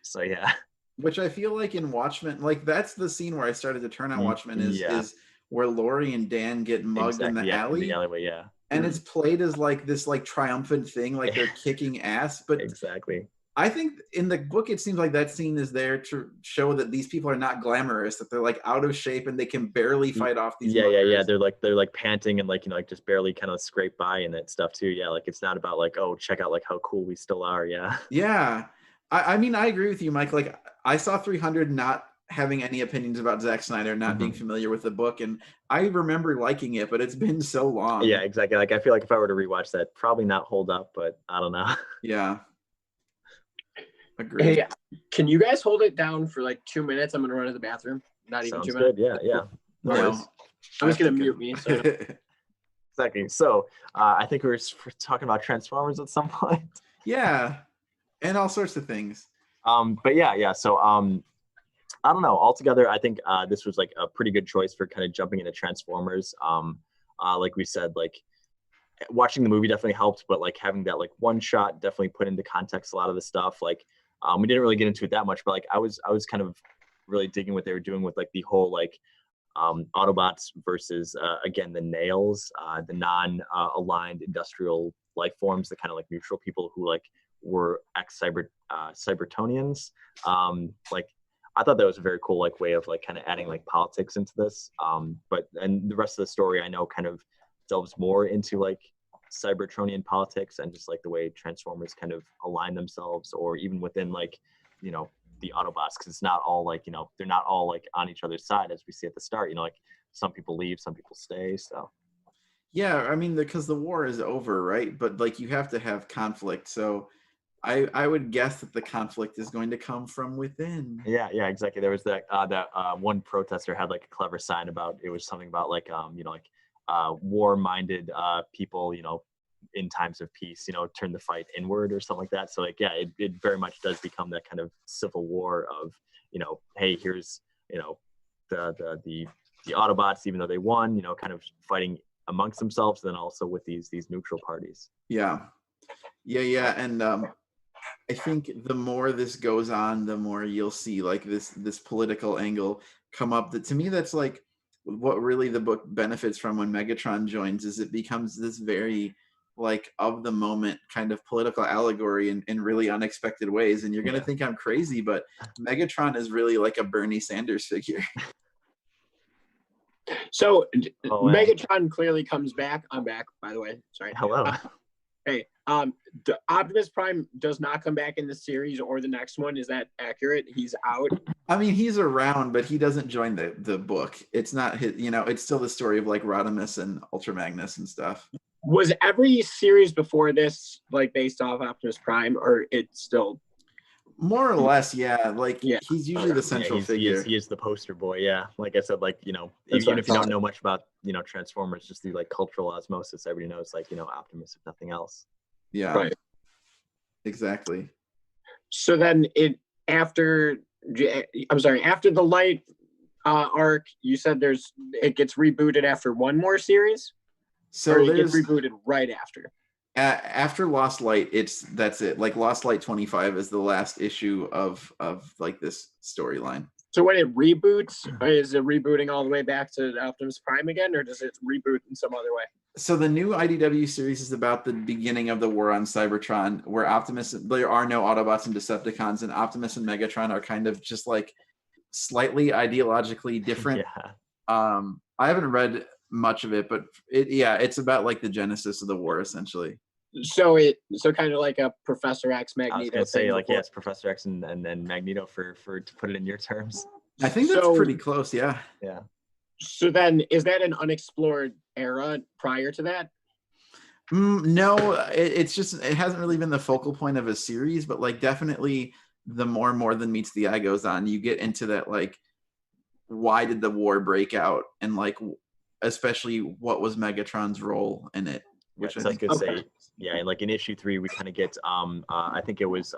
So yeah. Which I feel like in Watchmen, like that's the scene where I started to turn on Watchmen is where Laurie and Dan get mugged in the alley. In the alleyway, yeah. And it's played as like this like triumphant thing, like they're kicking ass. But exactly. I think in the book, it seems like that scene is there to show that these people are not glamorous, that they're like out of shape and they can barely fight off these. Yeah. They're like panting and like, like just barely kind of scrape by and that stuff too. Yeah. Like it's not about like, oh, check out like how cool we still are. Yeah. Yeah. I mean, I agree with you, Mike. Like I saw 300 not having any opinions about Zack Snyder, not being familiar with the book. And I remember liking it, but it's been so long. Yeah, exactly. Like I feel like if I were to rewatch that, probably not hold up, but I don't know. Yeah. Agreed. Hey, can you guys hold it down for like 2 minutes? I'm gonna run to the bathroom. Not even Sounds 2 minutes. Good. Yeah. No, I'm just gonna mute me. So. Exactly. So I think we were talking about Transformers at some point. Yeah, and all sorts of things. But yeah. So I don't know. Altogether, I think this was like a pretty good choice for kind of jumping into Transformers. Like we said, like watching the movie definitely helped, but like having that like one shot definitely put into context a lot of the stuff. Like we didn't really get into it that much, but like I was kind of really digging what they were doing with like the whole like Autobots versus again the Nails, the non-aligned industrial life forms, the kind of like neutral people who like were Cybertonians. Like I thought that was a very cool like way of like kind of adding like politics into this. But and the rest of the story I know kind of delves more into like Cybertronian politics and just like the way Transformers kind of align themselves, or even within like, the Autobots, because it's not all like, they're not all like on each other's side as we see at the start, like some people leave, some people stay. So yeah, I mean, because the war is over, right? But like you have to have conflict. So I would guess that the conflict is going to come from within. Yeah, exactly. There was that one protester had like a clever sign about, it was something about like war-minded people, in times of peace, turn the fight inward or something like that. So like, yeah, it very much does become that kind of civil war of, hey, here's, the Autobots, even though they won, kind of fighting amongst themselves, then also with these neutral parties. Yeah. And I think the more this goes on, the more you'll see like this political angle come up. That to me, that's like what really the book benefits from when Megatron joins, is it becomes this very like of the moment kind of political allegory in really unexpected ways. And you're going to think I'm crazy, but Megatron is really like a Bernie Sanders figure. So Megatron clearly comes back. I'm back, by the way. Sorry. Hello. Hey, Optimus Prime does not come back in the series or the next one. Is that accurate? He's out. I mean, he's around, but he doesn't join the book. It's not his, it's still the story of like Rodimus and Ultra Magnus and stuff. Was every series before this like based off Optimus Prime, or it's still more or less? Yeah, like he's usually the central figure. He is the poster boy. Yeah, like I said, like That's even if you don't know much about Transformers, just through like cultural osmosis, everybody knows like Optimus if nothing else. Yeah, right. Exactly. So then after the Light arc, you said it gets rebooted after one more series. So or it gets rebooted right after. After Lost Light, that's it. Like Lost Light 25 is the last issue of like this storyline. So when it reboots, is it rebooting all the way back to Optimus Prime again, or does it reboot in some other way? So the new IDW series is about the beginning of the war on Cybertron, where there are no Autobots and Decepticons, and Optimus and Megatron are kind of just like slightly ideologically different. I haven't read much of it, but it's about like the genesis of the war essentially. So kind of like a Professor X Magneto. I was gonna say like it's Professor X and then Magneto for to put it in your terms. I think that's pretty close. Yeah. So then, is that an unexplored era prior to that? No, it's just it hasn't really been the focal point of a series, but like definitely the more than meets the eye goes on, you get into that like why did the war break out, and like especially what was Megatron's role in it. Which I could say, like in issue 3, we kind of get I think it was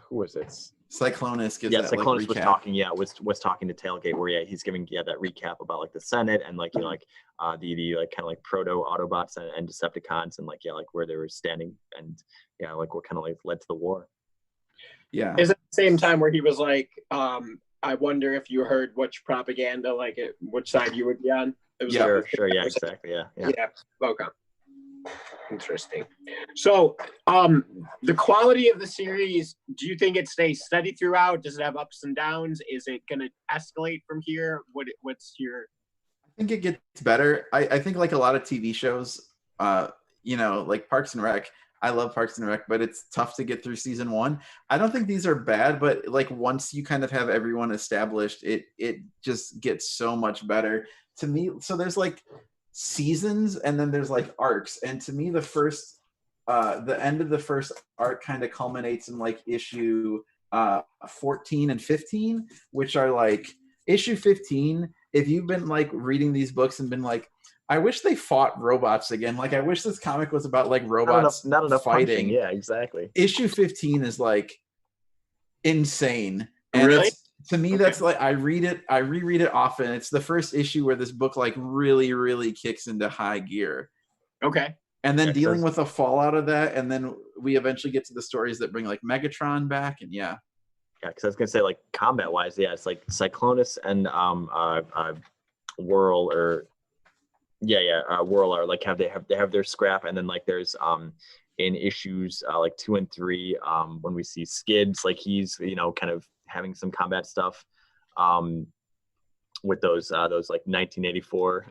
who was it? Cyclonus gives Cyclonus was talking was talking to Tailgate where he's giving that recap about like the Senate and like the like kind of like proto Autobots and Decepticons and like where they were standing and like what kind of like led to the war. Yeah. Is it the same time where he was like I wonder if you heard which propaganda which side you would be on? Sure, yeah, exactly, yeah. Okay. Interesting. So, the quality of the series, do you think it stays steady throughout? Does it have ups and downs? Is it going to escalate from here? What's your... I think it gets better. I think like a lot of TV shows, like Parks and Rec, I love Parks and Rec, but it's tough to get through season 1. I don't think these are bad, but like once you kind of have everyone established, it just gets so much better to me. So there's like seasons and then there's like arcs, and to me the end of the first arc kind of culminates in like issue 14 and 15, which are like issue 15. If you've been like reading these books and been like, I wish they fought robots again, like I wish this comic was about like robots not enough fighting. Punching. Yeah, exactly. Issue 15 is like insane, and really? To me, that's like I reread it often. It's the first issue where this book like really, really kicks into high gear. Okay. And then dealing with the fallout of that, and then we eventually get to the stories that bring like Megatron back, and yeah, because I was gonna say like combat wise, it's like Cyclonus and Whirl or Whirl are like they have their scrap, and then like there's in issues like 2 and 3 when we see Skids, like he's kind of having some combat stuff with those like 1984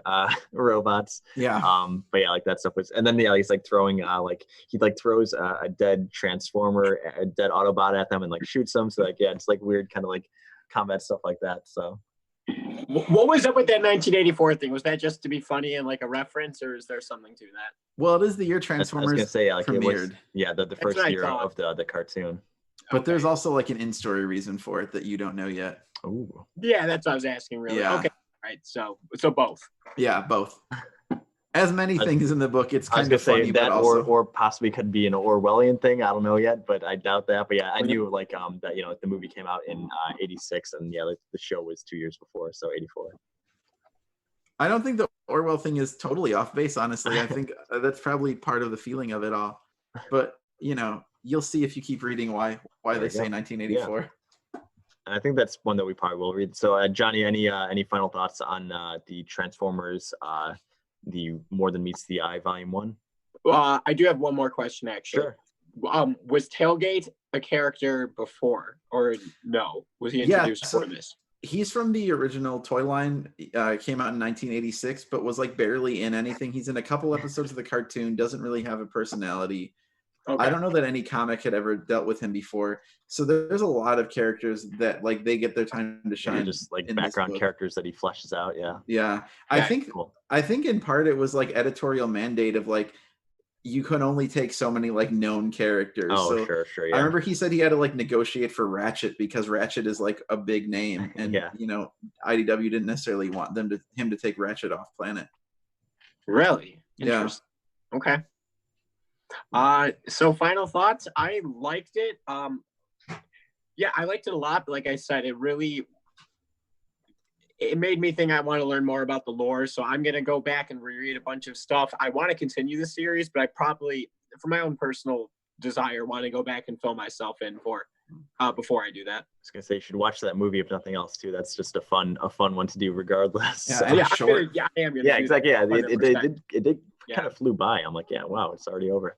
robots. But like that stuff was, and then he's like throwing like he like throws a dead Transformer, a dead Autobot at them and like shoots them. So like it's like weird kind of like combat stuff like that. So what was up with that 1984 thing? Was that just to be funny and like a reference, or is there something to that? Well, it is the year Transformers premiered. The first year of the cartoon. But there's also like an in-story reason for it that you don't know yet. Ooh. Yeah, that's what I was asking, really. Yeah. Okay. All right. So both. Yeah, both. As many things in the book, it's kind of funny, that, but also... or possibly could be an Orwellian thing. I don't know yet, but I doubt that. But yeah, I knew like that the movie came out in 86, and like the show was 2 years before, so 84. I don't think the Orwell thing is totally off base, honestly. I think that's probably part of the feeling of it all. But you'll see if you keep reading why they say 1984. Yeah. I think that's one that we probably will read. So, Johnny, any final thoughts on the Transformers, the More Than Meets the Eye, Volume 1? I do have one more question, actually. Sure. Was Tailgate a character before, or no? Was he introduced for this? He's from the original toy line. Came out in 1986, but was like barely in anything. He's in a couple episodes of the cartoon. Doesn't really have a personality. Okay. I don't know that any comic had ever dealt with him before. So there's a lot of characters that like they get their time to shine. Just like background characters that he fleshes out. Yeah. Yeah. I think in part it was like editorial mandate of like, you could only take so many like known characters. Oh, so sure. Yeah. I remember he said he had to like negotiate for Ratchet because Ratchet is like a big name, and you know, IDW didn't necessarily want him to take Ratchet off planet. Really? Yeah. Okay. So final thoughts. I liked it. Yeah, I liked it a lot. But like I said, it made me think I want to learn more about the lore. So I'm going to go back and reread a bunch of stuff. I want to continue the series, but I probably, for my own personal desire, want to go back and fill myself in before I do that. I was going to say, you should watch that movie if nothing else too. That's just a fun one to do regardless. Yeah, so. I am going to. Yeah, exactly. Yeah, it did kind of flew by. I'm like, yeah, wow, it's already over.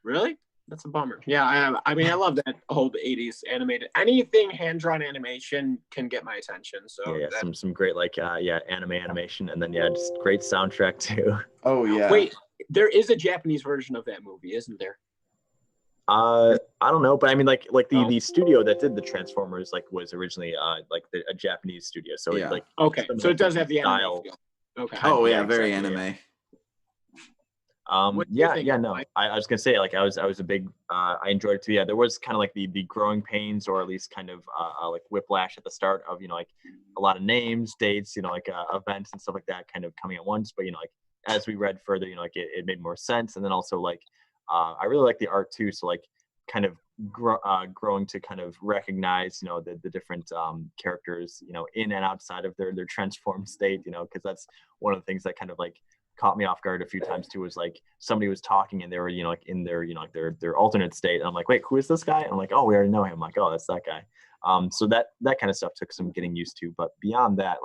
Really? That's a bummer. Yeah, I mean, I love that whole 80s animated. Anything hand-drawn animation can get my attention. So yeah, some great like anime animation, and then just great soundtrack too. Oh yeah. Wait, there is a Japanese version of that movie, isn't there? I don't know, but I mean, like the studio that did the Transformers was originally a Japanese studio. So okay, so it does have the style. Anime feel. Okay. Oh yeah, very anime. I was gonna say I was a big I enjoyed it too. Yeah, there was kind of like the growing pains, or at least kind of like whiplash at the start of like a lot of names, dates, events and stuff like that kind of coming at once. But as we read further, it made more sense. And then also I really like the art too. So kind of growing to kind of recognize the different characters in and outside of their transformed state, because that's one of the things that kind of caught me off guard a few times too, was somebody was talking and they were in their their alternate state, and I'm like, wait, who is this guy? And I'm like, oh, we already know him. I'm like, oh, that's that guy. So that kind of stuff took some getting used to, but beyond that,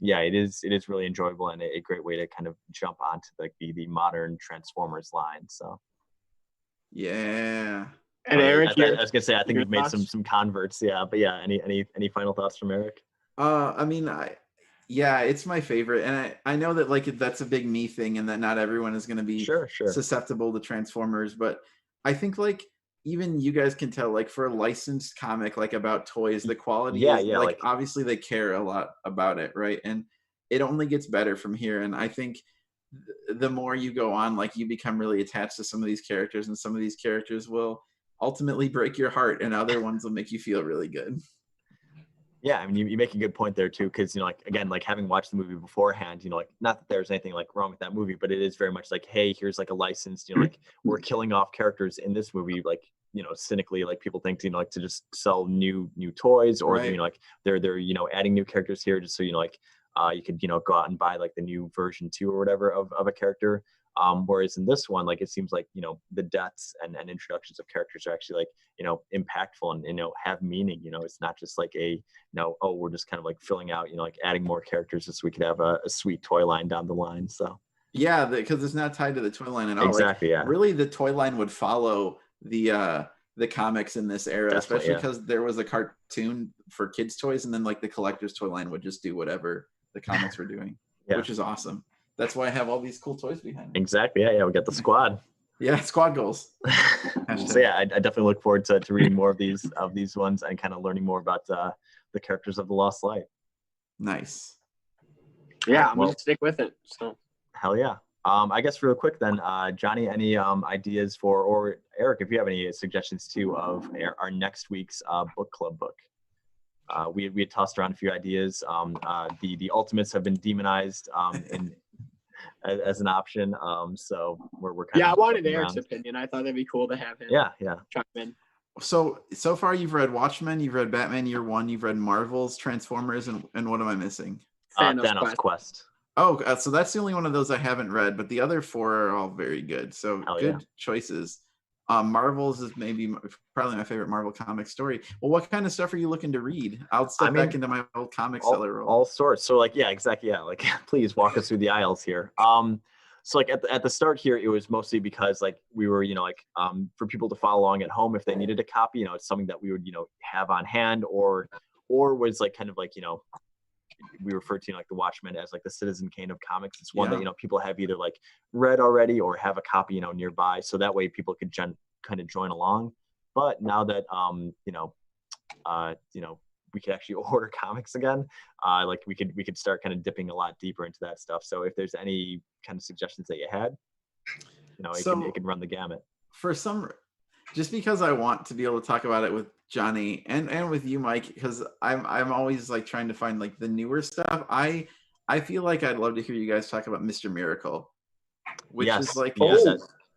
it is really enjoyable and a great way to kind of jump onto the modern Transformers line. So yeah. And Eric, I was gonna say, I think we've made some converts. Yeah, but yeah, any final thoughts from Eric? I mean, it's my favorite, and I know that that's a big me thing, and that not everyone is going to be susceptible to Transformers, but I think even you guys can tell for a licensed comic about toys, the quality is obviously they care a lot about it, right? And it only gets better from here. And I think the more you go on, you become really attached to some of these characters, and some of these characters will ultimately break your heart, and other ones will make you feel really good. Yeah, I mean, you make a good point there too, because again, having watched the movie beforehand, not that there's anything wrong with that movie, but it is very much hey, here's a licensed, we're killing off characters in this movie, cynically, people think to just sell new toys, or right. They're adding new characters here just so you could go out and buy the new version 2 or whatever of a character. Whereas in this one, it seems the deaths and introductions of characters are actually impactful and have meaning. It's not just we're just kind of filling out, adding more characters just so we could have a sweet toy line down the line. So yeah, because it's not tied to the toy line at all. Exactly. Yeah. Really, the toy line would follow the comics in this era, especially because there was a cartoon for kids' toys, and then the collector's toy line would just do whatever the comics were doing, which is awesome. That's why I have all these cool toys behind me. Exactly. Yeah, we got the squad. Yeah, squad goals. So yeah, I definitely look forward to reading more of these ones and kind of learning more about the characters of the Lost Light. Nice. Yeah, I'm gonna stick with it. So hell yeah. I guess real quick then, Johnny, any ideas for, or Eric, if you have any suggestions too of our next week's book club book? We had tossed around a few ideas. The Ultimates have been demonized as an option. So we're kind of I wanted Eric's opinion. I thought it'd be cool to have him. Yeah. Chime in. So far you've read Watchmen, you've read Batman Year One, you've read Marvel's Transformers, and what am I missing? Thanos Quest. Oh, so that's the only one of those I haven't read, but the other 4 are all very good. So good choices. Marvel's is probably my favorite Marvel comic story. Well, what kind of stuff are you looking to read? I'll step back into my old comic seller role. All sorts. So exactly. Yeah. Please walk us through the aisles here. So at the start here, it was mostly because we were, for people to follow along at home if they needed a copy, it's something that we would, have on hand, or was kind of we refer to the Watchmen as the Citizen Kane of comics. It's one that people have either read already or have a copy nearby, so that way people could kind of join along. But now that we could actually order comics again, like we could start kind of dipping a lot deeper into that stuff. So if there's any kind of suggestions that you had, it can run the gamut. Just because I want to be able to talk about it with Johnny and with you, Mike, because I'm always like trying to find like the newer stuff. I feel like I'd love to hear you guys talk about Mr. Miracle, which is like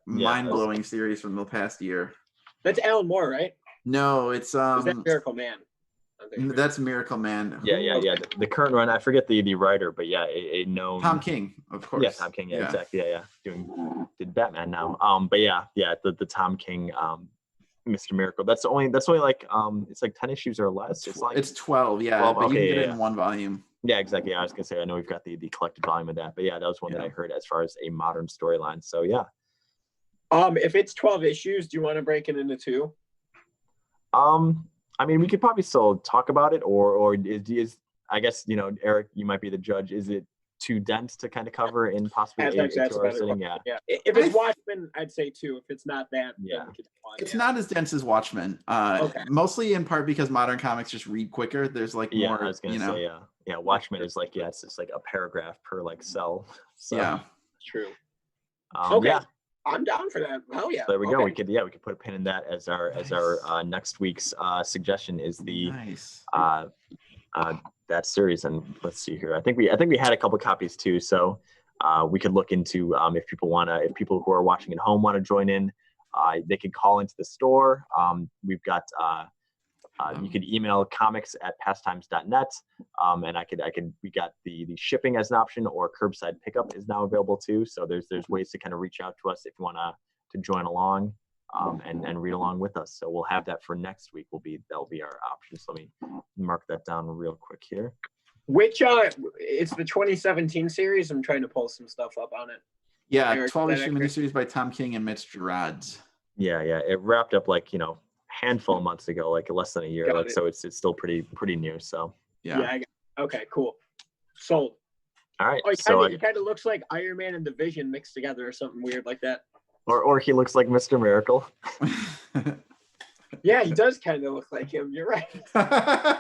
mind-blowing series from the past year. That's Alan Moore, right? No, it's is that Miracle Man? That's Miracle Man. Yeah. The current run, I forget the writer, but yeah, a known Tom King, of course. Yeah, Tom King. Yeah, exactly. Yeah. Did Batman now. But yeah, the Tom King, Mr. Miracle. That's only like it's like 10 issues or less. It's 12. Yeah, 12, but you can get it in one volume. Yeah, exactly. Yeah, I was gonna say I know we've got the collected volume of that, but yeah, that was one that I heard as far as a modern storyline. So yeah. If it's 12 issues, do you want to break it into 2? I mean, we could probably still talk about it, or is I guess Eric, you might be the judge. Is it too dense to kind of cover in possibly 8 hour sitting? Yeah. If it's Watchmen, I'd say 2. If it's not that, it's not as dense as Watchmen. Mostly in part because modern comics just read quicker. There's like more. I was gonna say Watchmen is like it's just like a paragraph per like cell. So. Yeah, true. Okay. Yeah. I'm down for that. Hell yeah. So there we go. We could put a pin in that as our next week's suggestion is the that series. And let's see here. I think we had a couple copies too. So we could look into if people who are watching at home want to join in, they could call into the store. We've got you could email comics@pastimes.net, and we got the shipping as an option, or curbside pickup is now available too. So there's ways to kind of reach out to us if you want to join along and read along with us. So we'll have that for next week. That'll be our option. So let me mark that down real quick here. Which it's the 2017 series. I'm trying to pull some stuff up on it. Yeah, 12-issue miniseries by Tom King and Mitch Gerads. Yeah. It wrapped up like handful of months ago, like less than a year. So it's still pretty new. So yeah. Okay, cool. Sold. All right. It kind of looks like Iron Man and the Vision mixed together or something weird like that. Or he looks like Mr. Miracle. Yeah, he does kind of look like him. You're right.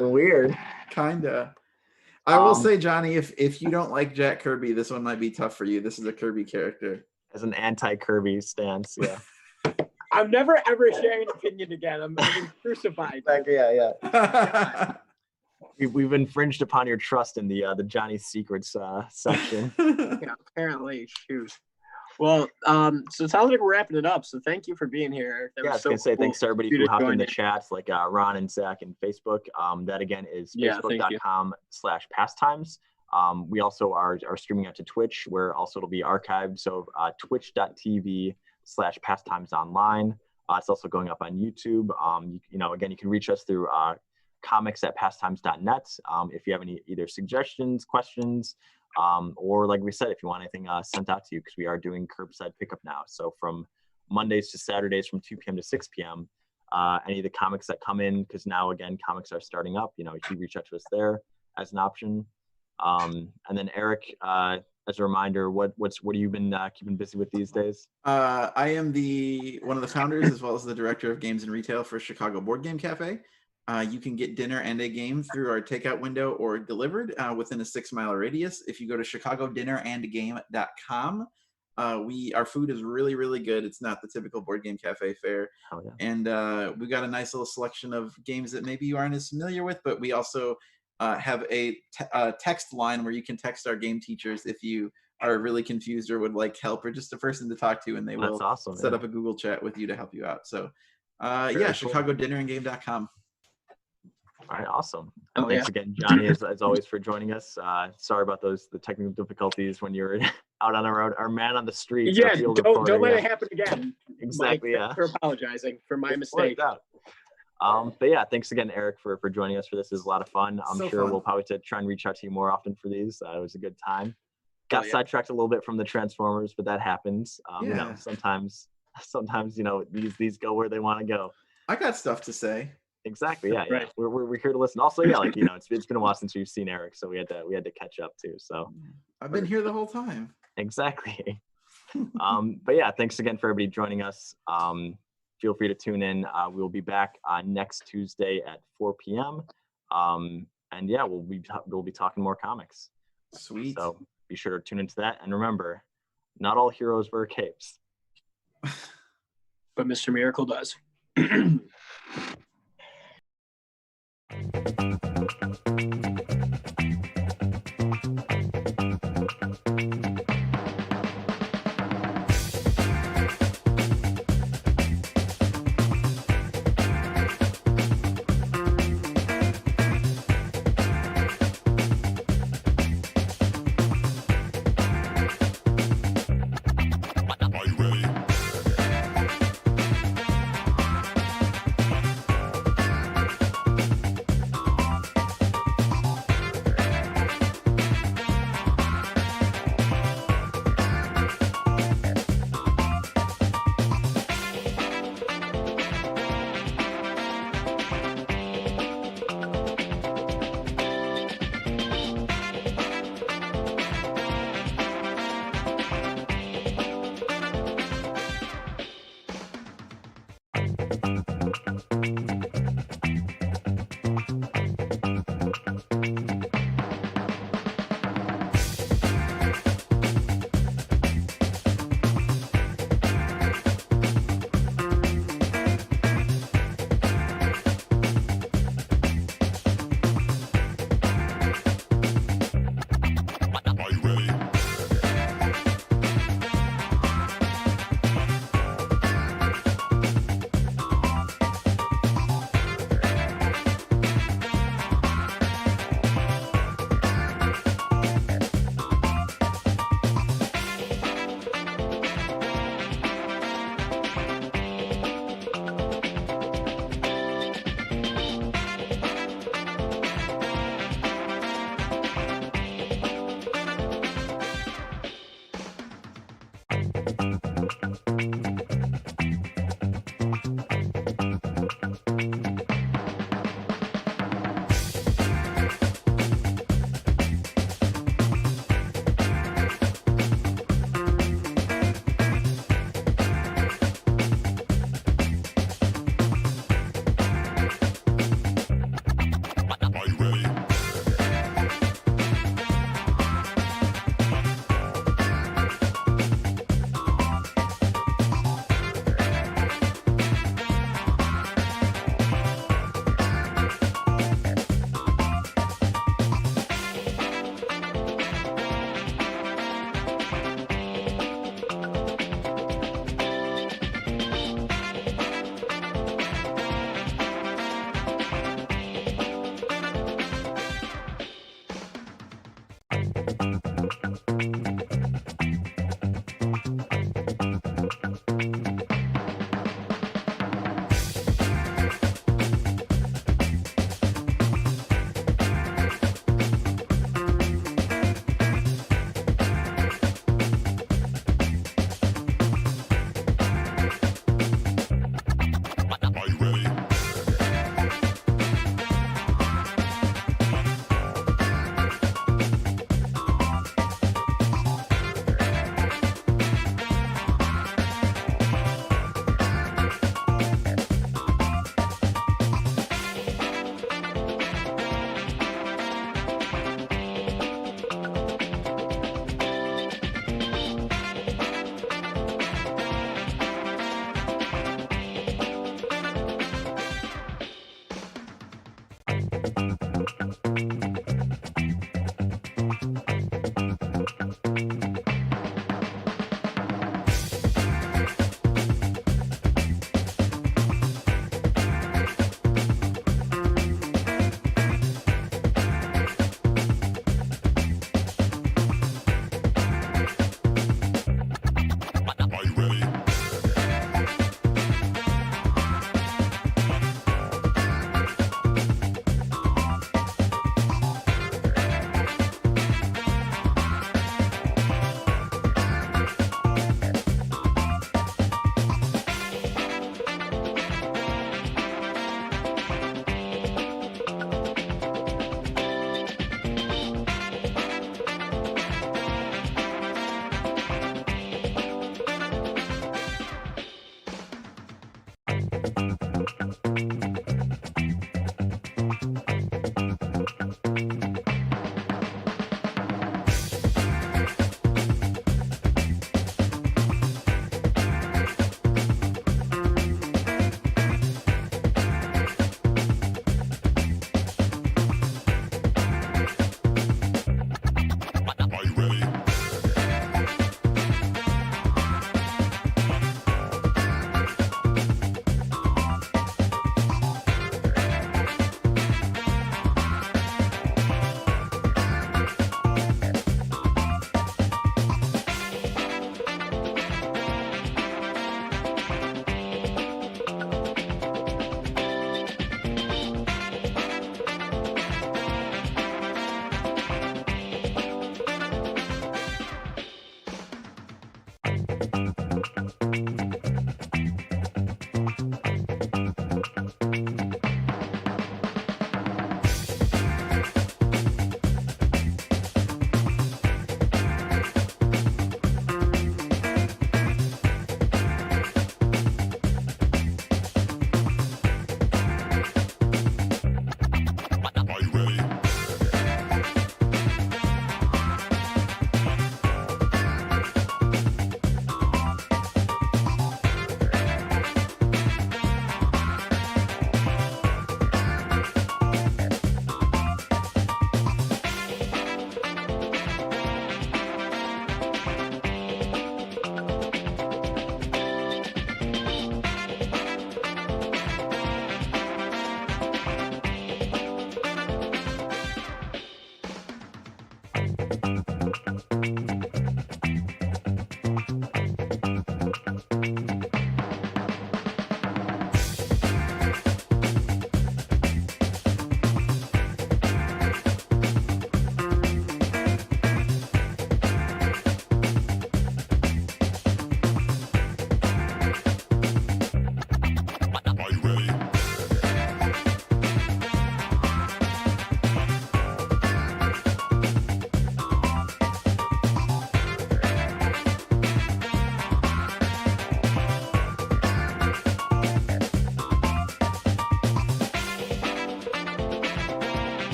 Weird. Kinda. I will say, Johnny, if you don't like Jack Kirby, this one might be tough for you. This is a Kirby character. As an anti-Kirby stance, yeah. I'm never ever sharing an opinion again. I'm crucified. Yeah. We've infringed upon your trust in the Johnny Secrets section. Yeah, apparently. Shoot. Well, so it sounds like we're wrapping it up. So thank you for being here. I was gonna say thanks to everybody who hopped in the chats, like Ron and Zach and Facebook. That again is facebook.com/pastimes. We also are streaming out to Twitch, where also it'll be archived. So twitch.tv/pastimesonline. It's also going up on YouTube. Again, you can reach us through comics@pastimes.net. If you have any either suggestions, questions, or like we said, if you want anything sent out to you, because we are doing curbside pickup now. So from Mondays to Saturdays from 2 p.m. to 6 p.m., any of the comics that come in, because now again, comics are starting up, you can reach out to us there as an option. And then Eric, as a reminder, what have you been keeping busy with these days? I am one of the founders as well as the director of games and retail for Chicago Board Game Cafe. You can get dinner and a game through our takeout window or delivered within a 6-mile radius. If you go to chicagodinnerandgame.com, our food is really, really good. It's not the typical board game cafe fare. Oh, yeah. And we got a nice little selection of games that maybe you aren't as familiar with, but we also have a text line where you can text our game teachers if you are really confused or would like help, or just a person to talk to, and they will set up a Google chat with you to help you out. So chicagodinnerandgame.com. All right, awesome. And thanks again, Johnny, as always, for joining us. Sorry about the technical difficulties when you're out on the road. Our man on the street. Yeah, don't let it happen again. Exactly. Mike, for apologizing for my mistake. But yeah, thanks again, Eric, for joining us for this. It was a lot of fun. I'm sure we'll probably try and reach out to you more often for these. It was a good time. Got sidetracked a little bit from the Transformers, but that happens. Sometimes these go where they want to go. I got stuff to say. Exactly. Yeah. Right. We're here to listen. Also, it's been a while since we've seen Eric, so we had to catch up too. So I've been here the whole time. Exactly. But yeah, thanks again for everybody joining us. feel free to tune in. We'll be back next Tuesday at 4 p.m. And yeah, we'll be talking more comics. Sweet. So be sure to tune into that. And remember, not all heroes wear capes. But Mr. Miracle does.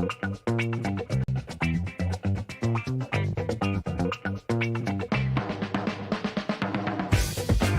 Bye.